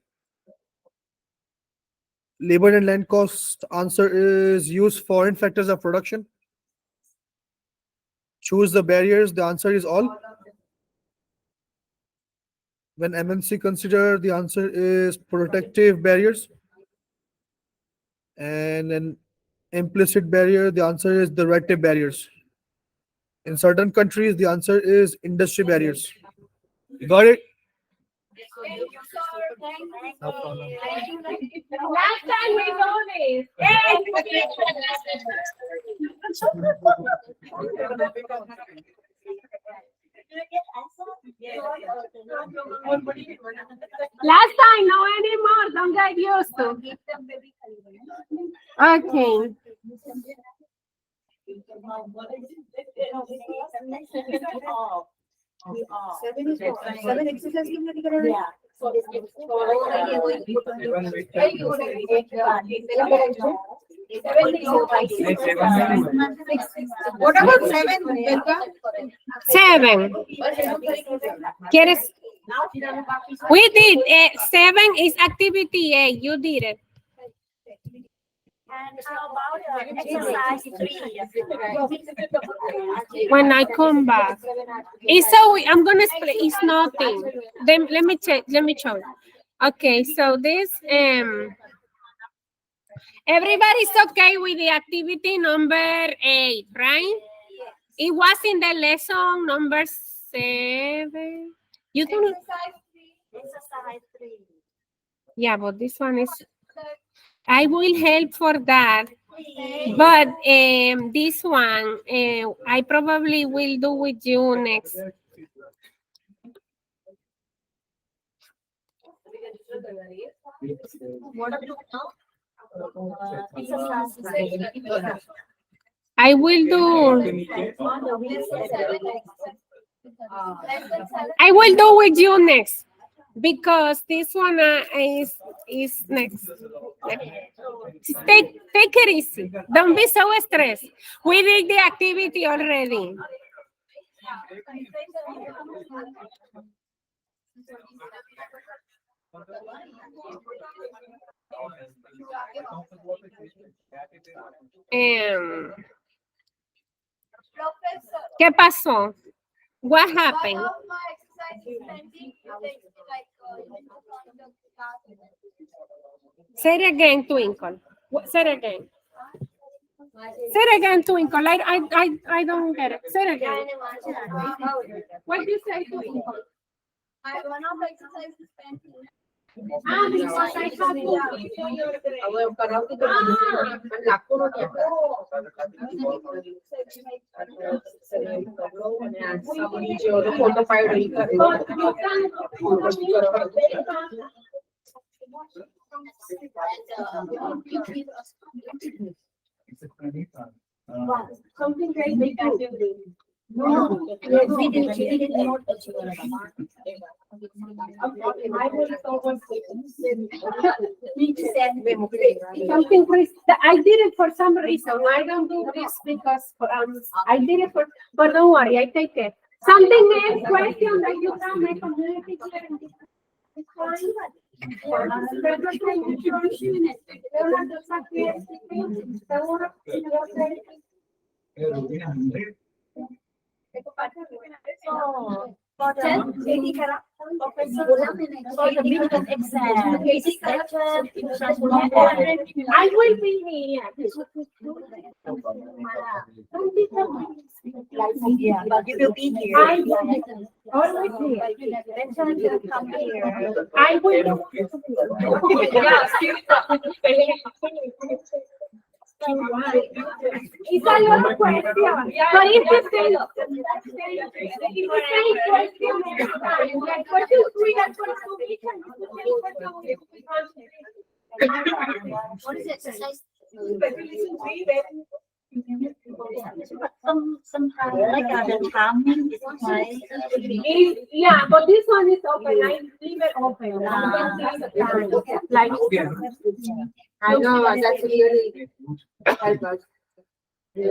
Labor and land cost, answer is use foreign factors of production. Choose the barriers, the answer is all. When MNC consider, the answer is protective barriers. And an implicit barrier, the answer is directive barriers. In certain countries, the answer is industry barriers. You got it? No problem. Last time we do this. Last time, no anymore. Don't get used to. Okay. Seven exercises. Yeah. What about seven? Seven. ¿Quieres? We did. Seven is activity A. You did it. And how about exercise 3? When I come back. It's so I'm gonna explain. It's nothing. Then let me check. Let me show you. Okay, so this everybody's okay with the activity number 8, right? It was in the lesson number 7. You don't. Exercise 3. Yeah, but this one is. I will help for that. But this one, I probably will do with you next. What do you know? I will do. I will do with you next because this one is next. Take it easy. Don't be so stressed. We did the activity already. ¿Qué pasó? What happened? Say it again, Twinkle. Say it again. Say it again, Twinkle. I don't get it. Say it again. What did you say, Twinkle? One of the exercises pending. Because I have Something very big as you do. No, we didn't know that you were about. I will forward Something, I did it for some reason. I don't do this because I did it but don't worry, I take it. Something else, question that you have my community here. It's fine. For the minimum exam, basic section, I will be here. yeah, but you will be here. I will be always here. Next time you come here. I will. It's a lot of questions, but it's the same. It's the same question every time. Like question 3 and question 8. What is exercise? Sometimes like the timing is like. Yeah, but this one is open. I leave it open. Like, I know, that's really help us. you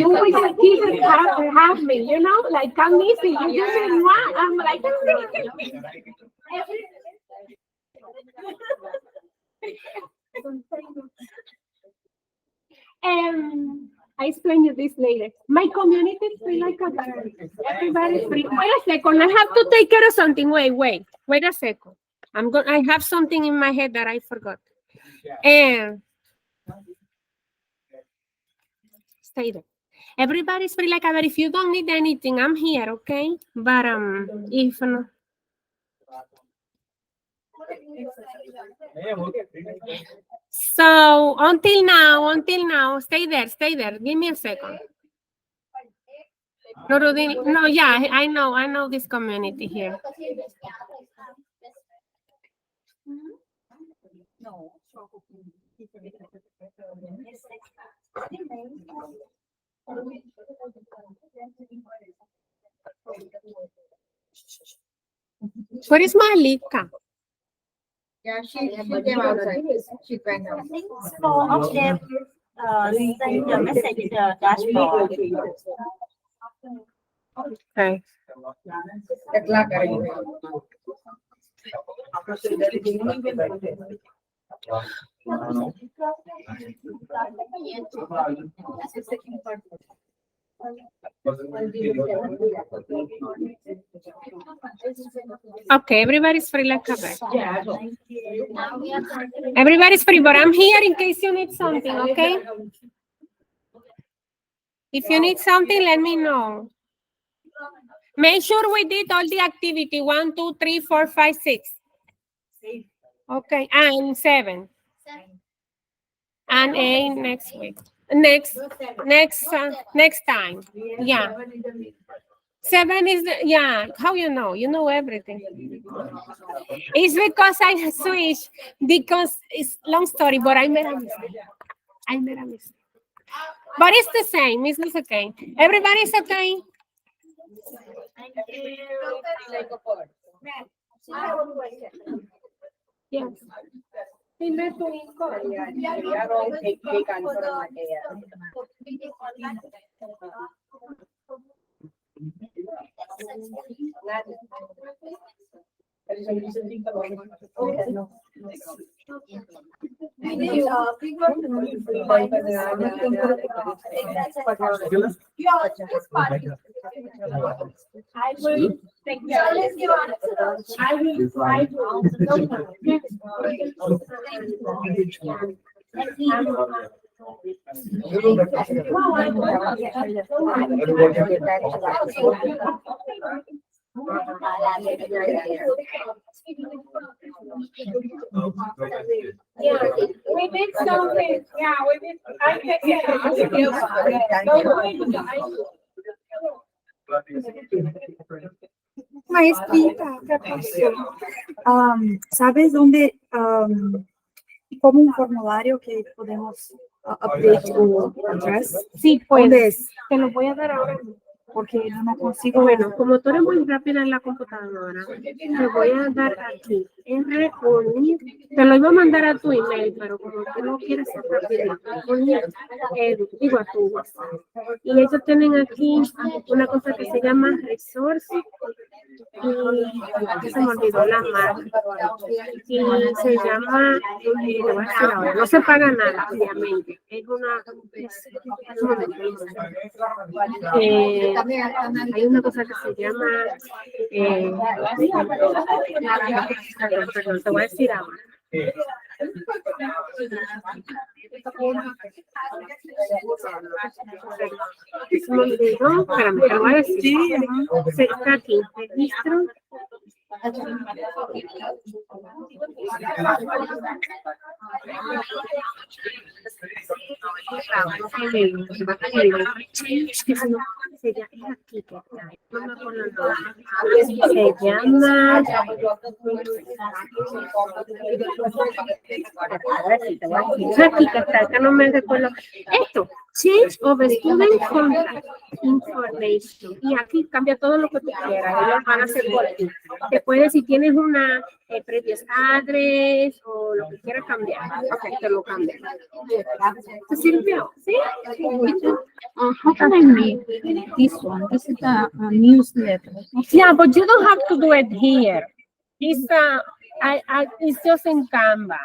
will keep it have me, you know, like I'm easy. You just say what? I'm like, I explain you this later. My community is free like a bird. Everybody's free. Wait a second. I have to take care of something. Wait a second. I have something in my head that I forgot. And stay there. Everybody's free like a bird. If you don't need anything, I'm here, okay? But if no. So until now, stay there. Give me a second. No, yeah, I know this community here. No. Where is Malika? Yeah, she came outside. She went out. I think 4 of them send the message in the dashboard. Okay. The clock arrived. Okay, everybody's free like a bird. Everybody's free, but I'm here in case you need something, okay? If you need something, let me know. Make sure we did all the activity 1, 2, 3, 4, 5, 6. Okay, and 7. And 8 next week. Next time. Yeah. 7 is how you know? You know everything. It's because I switched because it's long story, but I made a mistake. But it's the same. It's okay. Everybody's okay. Yes. I will take care. I will try Yeah, we did something. Yeah, we did. I take care. Maestra, ¿qué pasó? ¿Sabes dónde como un formulario que podemos update tu address. Sí, ¿Dónde pues, es? te lo voy a dar ahora. Porque yo no consigo. Bueno, como tú eres muy rápida en la computadora, te voy a dar aquí. Unir. Te lo iba a mandar a tu email, pero como tú no quieres ser rápida, unir, digo a tu WhatsApp. Y ellos tienen aquí una cosa que se llama resources. Y se me olvidó la marca. Y se llama, te voy a decir ahora, no se paga nada, obviamente. Es una. Un momento. Hay una cosa que se llama, perdón, te voy a decir ahora. Se me olvidó, espérame, te lo voy a decir. Sí, está aquí, registro. Se llama aquí que está, acá no me recuerdo. Esto, Change of Student Contact Information. Y aquí cambia todo lo que tú quieras. Ellos van a hacer por ti. Después, si tienes una previous address o lo que quieras cambiar, ok, te lo cambia. ¿Te sirvió? ¿Sí? How can I make this one? This is a newsletter. Yeah, but you don't have to do it here. It's it's just in Canva.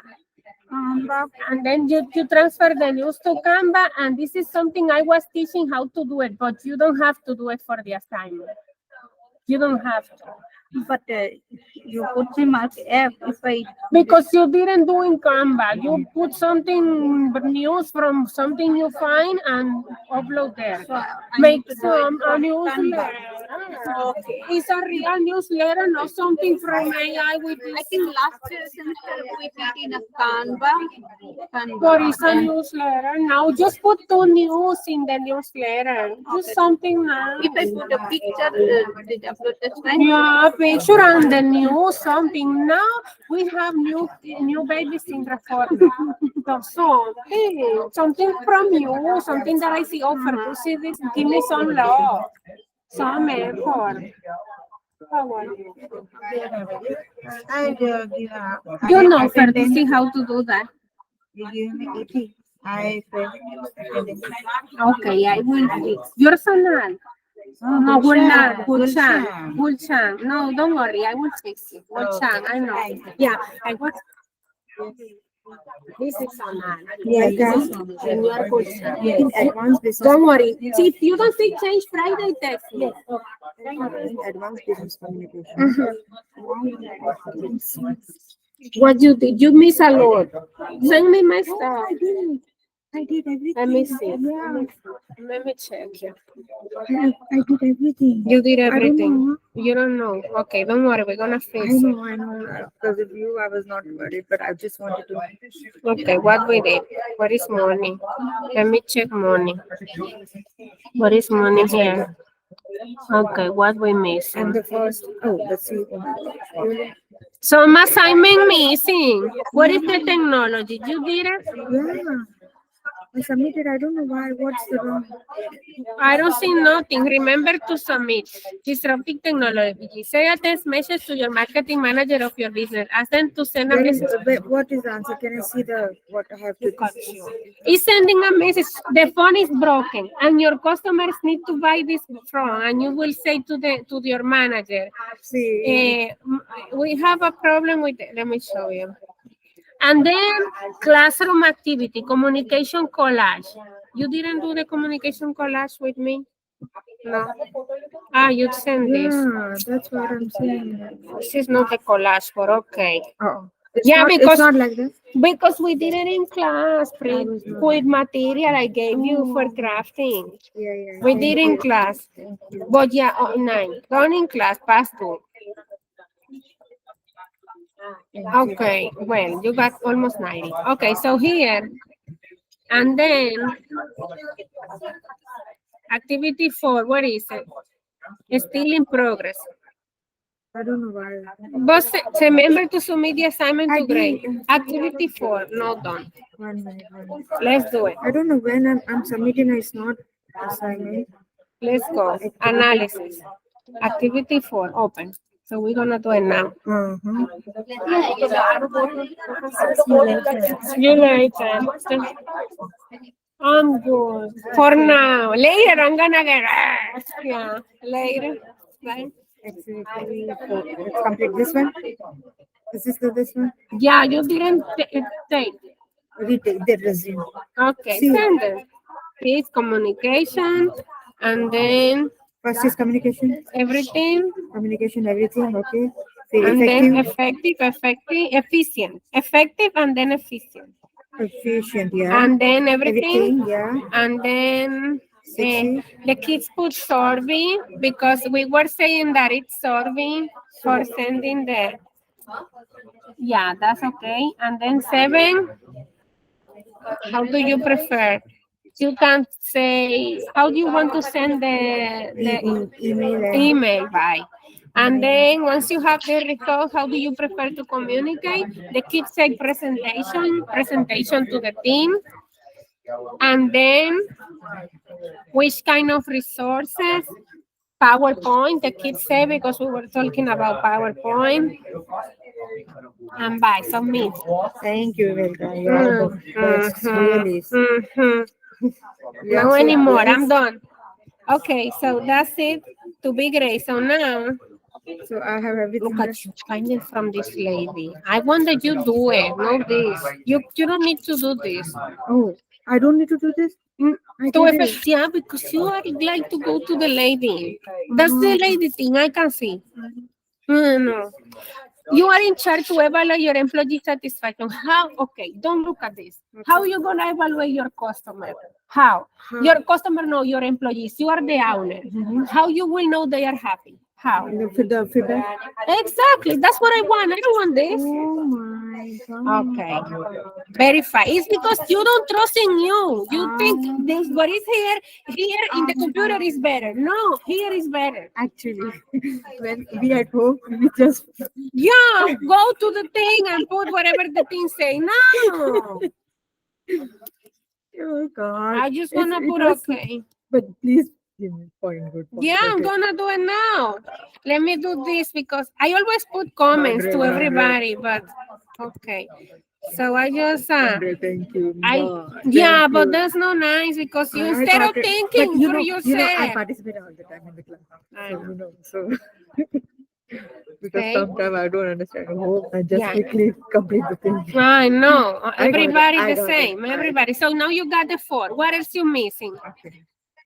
And then you transfer the news to Canva, and this is something I was teaching how to do it, but you don't have to do it for the assignment. You don't have to. But you put the mark F if I. Because you didn't do in Canva. You put something news from something you find and upload there. So I Make need to do some it a newsletter. Okay. It's a real newsletter, not something from AI with I this. think last semester we did in a Canva. But it's a newsletter. Now just put two news in the newsletter. Just something nice. If I put a picture, did I put the time? Yeah, picture and the news, something. Now we have new babies in Reforma. So something from you, something that I see offer to see this, give me some love, some effort. How are you? You know, Fer, to see how to do that. Okay, I will fix. You're so nice. No, we're not. Gulshan. No, don't worry. I will fix it. Gulshan, I know. Yeah, I was. This is Anal. Yeah, This is Senor Gulshan. Don't worry. See, if you don't see change Friday, text me. Advanced business communication. What you did? You miss a lot. Send me my stuff. I did everything. Let me see. Yeah. Let me check here. I did everything. You did I don't everything. know. You don't know. Okay, don't worry. We're gonna I fix it. know. Because of you, I was not worried, but I just wanted to. Okay, what we did? What is morning? Let me check morning. What is morning here? Okay, what we missing? And the first, let's see. Some assignment missing. What is the technology? You did it? Yeah. I submitted. I don't know why. What's the wrong? I don't see nothing. Remember to submit. Disruptive technology. Say a text message to your marketing manager of your business. Ask them to send a message. What is the answer? Can I see what I have to do? It's sending a message. The phone is broken, and your customers need to buy this phone. And you will say to your manager, See. we have a problem with it. Let me show you. And then classroom activity, communication collage. You didn't do the communication collage with me? No. You'd send this. Yeah, that's what I'm saying. This is not the collage, but okay. Oh. Because it's not like this. Because we did it in class, with material I gave you for crafting. Yeah. We did in class. But yeah, 9. Done in class, past 2. Okay, well, you got almost 90. Okay, so here, and then activity 4, what is it? It's still in progress. I don't know why. But remember to submit the assignment I to grade. did. Activity 4, not done. 1 minute. 1 minute. Let's do it. I don't know when I'm submitting. It's not assignment. Let's go. Analysis. Activity 4, open. So we're gonna do it now. Uh-huh. See you later. I'm good. For now. Later, I'm gonna get yeah. Later. Bye. Let's complete this one. Is this one? Yeah, you didn't take. Retake the resume. Okay, See. send it. Please communication and then First is communication. everything. Communication, everything. Okay. And then Effective. efficient. Effective and then efficient. Efficient. Yeah. And then everything. Yeah. And then 60. the kids put survey because we were saying that it's survey for sending the. Yeah, that's okay. And then 7. How do you prefer? You can say, how do you want to send the email by? And then once you have the results, how do you prefer to communicate? The kids say presentation to the team. And then which kind of resources? PowerPoint, the kids say, because we were talking about PowerPoint. And by submit. Thank you, Velda. That's really. No anymore. I'm done. Okay, so that's it to be great. So now, So I have everything. look at you finding from this lady. I want that you do it, not this. You don't need to do this. Oh, I don't need to do this. I To did it. yeah, because you are like to go to the lady. That's the lady thing I can see. No. You are in charge to evaluate your employee satisfaction. How? Okay, don't look at this. How are you going to evaluate your customer? How? Your customer know your employees. You are the owner. How you will know they are happy? How? The feedback. Exactly. That's what I want. I don't want this. Oh my God. Okay. Verify. It's because you don't trust in you. You think this what is here in the computer is better. No, here is better. Actually, when we at home, we just. Yeah, go to the thing and put whatever the thing say. No. Oh God. I just wanna put okay. But please give me point good. Point. Yeah, I'm gonna do it now. Let me do this because I always put comments to everybody, but okay. So I just Thank you. yeah, but that's not nice because you instead of thinking for yourself. I participate all the time in the class. I know. So because Okay. sometimes I don't understand. Oh, I just Yeah. quickly complete the thing. I know. I got it. Everybody I the got it. same. Everybody. So now you got the 4. What else you missing?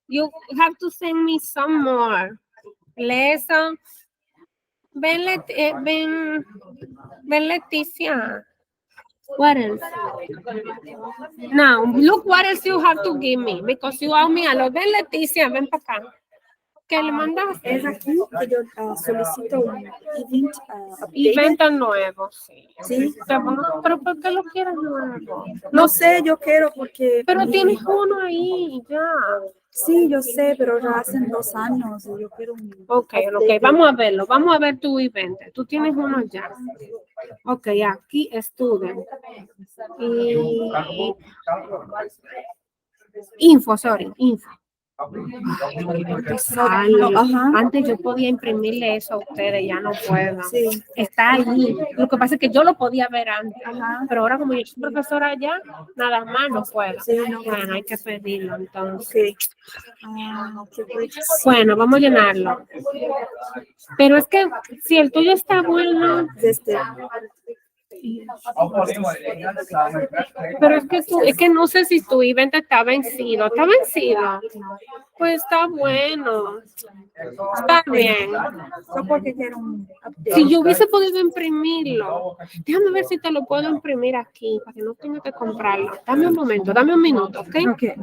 You have to send me some more. Lesson. Ben Leticia. What else? Now, look what else you have to give me because you owe me a lot. Ben Leticia, ven para acá. ¿Qué le mandaste? Es aquí que yo solicito un event update. Evento nuevo, sí. Sí. Pero ¿por qué lo quieres nuevo? No sé, yo quiero porque. Pero tienes uno ahí, ya. Sí, yo sé, pero ya hacen 2 años y yo quiero un. Ok, vamos a verlo. Vamos a ver tu evento. Tú tienes uno ya. Ok, aquí student. Y info. Ajá. Antes yo podía imprimirle eso a ustedes, ya no puedo. Sí. Está ahí. Lo que pasa es que yo lo podía ver antes, Ajá. pero ahora como yo soy profesora allá, nada más no puedo. Sí, no. Bueno, hay que pedirlo entonces. Ok. Bueno, vamos a llenarlo. Pero es que si el tuyo está bueno, pero es que no sé si tu evento está vencido. ¿Está vencido? Pues está bueno. Está bien. Só porque quiero un update. Si yo hubiese podido imprimirlo, déjame ver si te lo puedo imprimir aquí para que no tenga que comprarlo. Dame un momento, dame un minuto, ¿ok? Okay.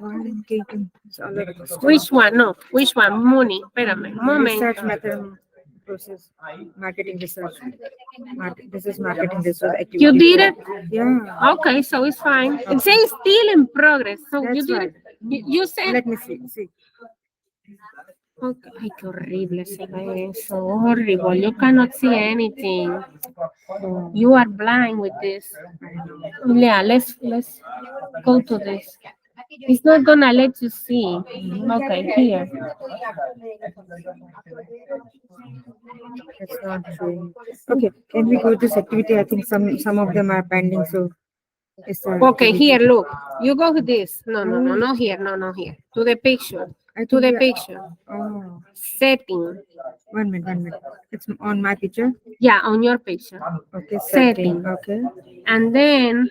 Which one? No, which one? Money. Espérame, un momento. Research method process. Marketing research. This is marketing research activity. You did it? Yeah. Okay, so it's fine. It says still in progress. So That's you did right. it. You said Let me see. Okay. Ay, qué horrible se ve eso. Horrible. You cannot see anything. You are blind with this. Yeah, let's go to this. It's not gonna let you see. Okay, here. It's not showing. Okay, can we go to this activity? I think some of them are pending, so. It's a Okay, activity. here, look. You go with this. No, not here. No, here. To the picture. I To think the we are- picture. Oh, Setting. 1 minute. It's on my picture. Yeah, on your picture. Okay, Setting. setting. Okay. And then,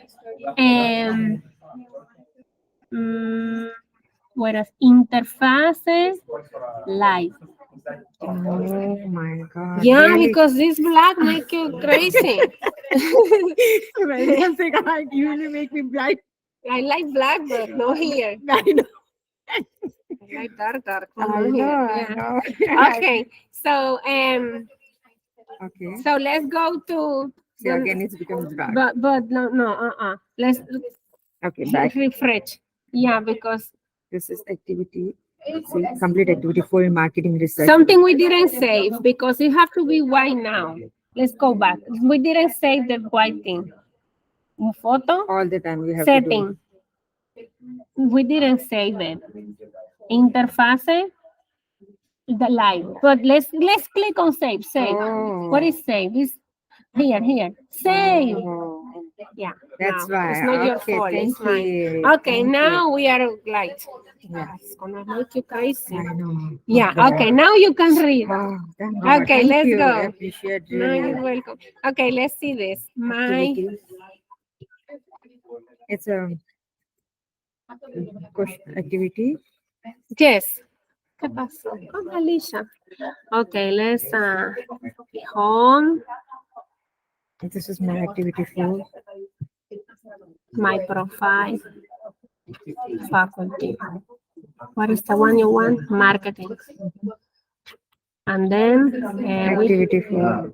mm, whereas interface live. Oh my God. Yeah, really? because this black make you crazy. You really make me blind. I like black, but no here. I know. I like dark, but I no here. know. Yeah. I know. Okay, so Okay. so let's go to. See, again, it becomes dark. But no, let's Okay, back. refresh. Yeah, because This is activity. See, complete activity for marketing research. something we didn't save because it have to be white now. Let's go back. We didn't save the white thing. In photo All the time we have to do. setting. We didn't save it. Interface the live. But let's click on save. Save. Oh. What is save? Is here. Save. Oh, Yeah. that's no, why. It's not your Okay, fault. thank It's mine. you. Okay, Thank now we are light. Yeah. It's gonna make you crazy. I know. Yeah. Okay. Now you can read. Oh, thank God. Okay, Thank let's you. go. I appreciate No, you're really. welcome. Okay, let's see this. My Activity. It's a question activity. yes. ¿Qué pasó? Come, Alicia. Okay, let's home, This is my activity for my profile, faculty. What is the one you want? Marketing. And then activity for.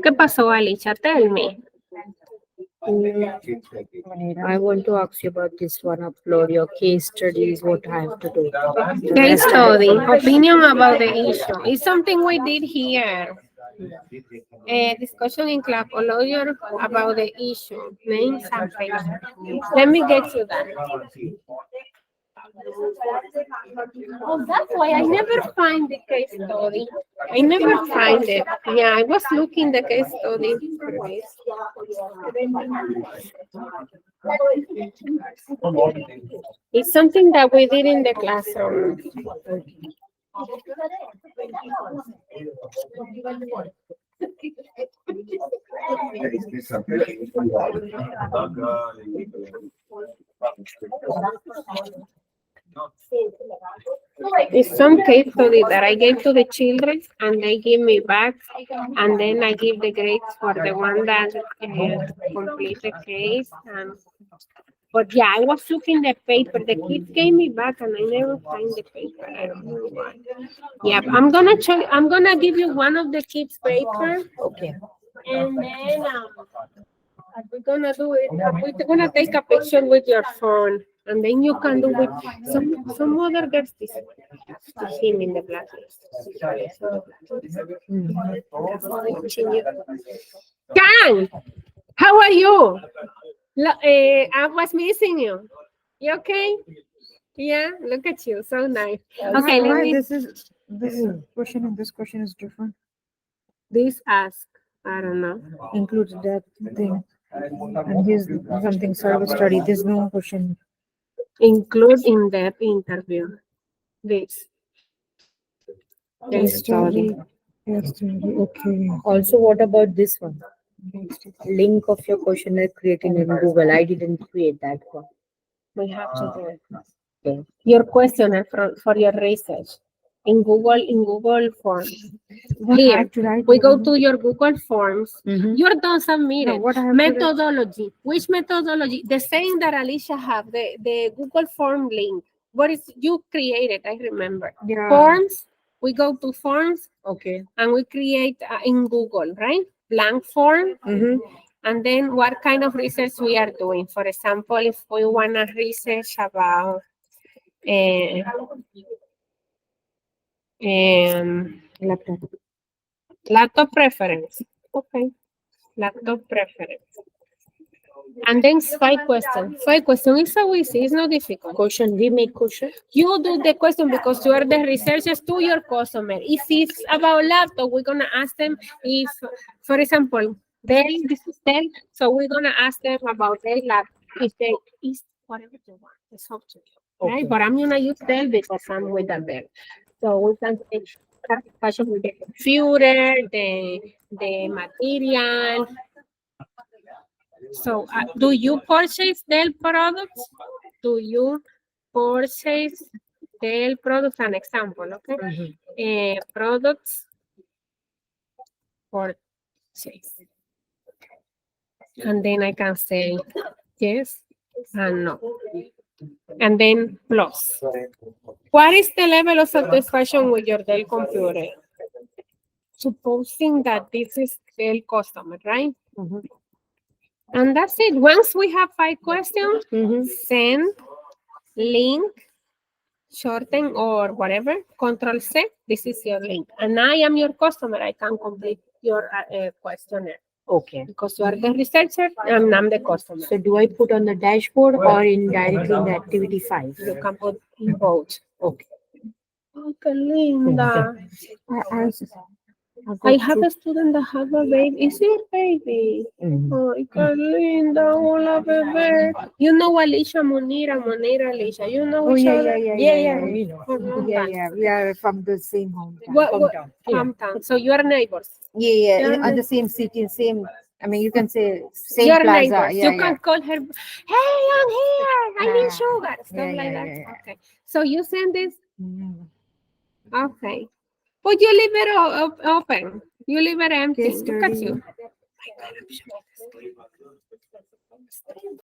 ¿qué pasó, Alicia? Tell me. I want to ask you about this one. Upload your case studies. What I have to do. Case study, opinion about the issue. It's something we did here. Discussion in class, a lawyer about the issue, names and papers. Let me get to that. Oh, that's why I never find the case study. I never find it. Yeah, I was looking the case study for this. It's something that we did in the classroom. It's some case study that I gave to the children and they give me back, and then I give the grades for the one that complete the case. But yeah, I was looking the paper. The kids gave me back and I never find the paper. I don't know why. Yeah, I'm gonna give you one of the kids' paper. Okay. And then we're gonna do it. We're gonna take a picture with your phone, and then you can do with some other gets this to him in the blacklist. Kang, how are you? I was missing you. You okay? Yeah, look at you, so nice. Okay, let Why me. this question and this question is different. This ask. I don't know. Includes that thing. And here's something service study. There's no question. Include in-depth interview. This. Case study. Yes, okay. Also, what about this one? Link of your questionnaire created in Google. I didn't create that one. We have to do it. Okay. Your questionnaire for your research in Google Forms. Here, we go to your Google Forms. You're done submitted. What I have to Methodology. Which methodology? The same that Alicia have, the Google Form link. What is you created? I remember. Yeah. Forms. We go to forms Okay. and we create in Google, right? Blank form. And then what kind of research we are doing. For example, if we want to research about Laptop. Laptop preference. Okay. Laptop preference. And then 5 questions. 5 questions is so easy. It's not difficult. Question, we make question. You do the question because you are the researchers to your customer. If it's about laptop, we're gonna ask them if, for example, this is Dell, so we're gonna ask them about their laptop. If they is whatever you want, it's up to you, right? Okay. But I'm gonna use Dell because I'm with the Dell. So we can say satisfaction with the computer, the material. So, do you purchase Dell products? Do you purchase Dell products? An example, okay? Products purchase. And then I can say yes and no. And then plus. What is the level of satisfaction with your Dell computer? Supposing that this is Dell customer, right? And that's it. Once we have 5 questions, send, link, shorten, or whatever, Control C, this is your link. And I am your customer. I can complete your questionnaire Okay. because you are the researcher and I'm the customer. So do I put on the dashboard or in directly in the activity 5? You can put in both. Okay. Oh, qué linda. I have a student that have a baby. Is your baby? Oh, qué linda. Hola, bebé. You know Alicia Monira, Alicia. You know Oh, each yeah, other? we know. For a long Yeah, time. yeah, we are from the same hometown. What Yeah. hometown? So you are neighbors. Yeah, You're on the same city, same, I mean, you can say same Your plaza. neighbors. Yeah, You can call her, hey, I'm here. I need sugar. Stuff yeah, like yeah, that. yeah. Okay. So you send this. Mm. Okay. But you leave it open. You leave it empty. Case Look at study. you.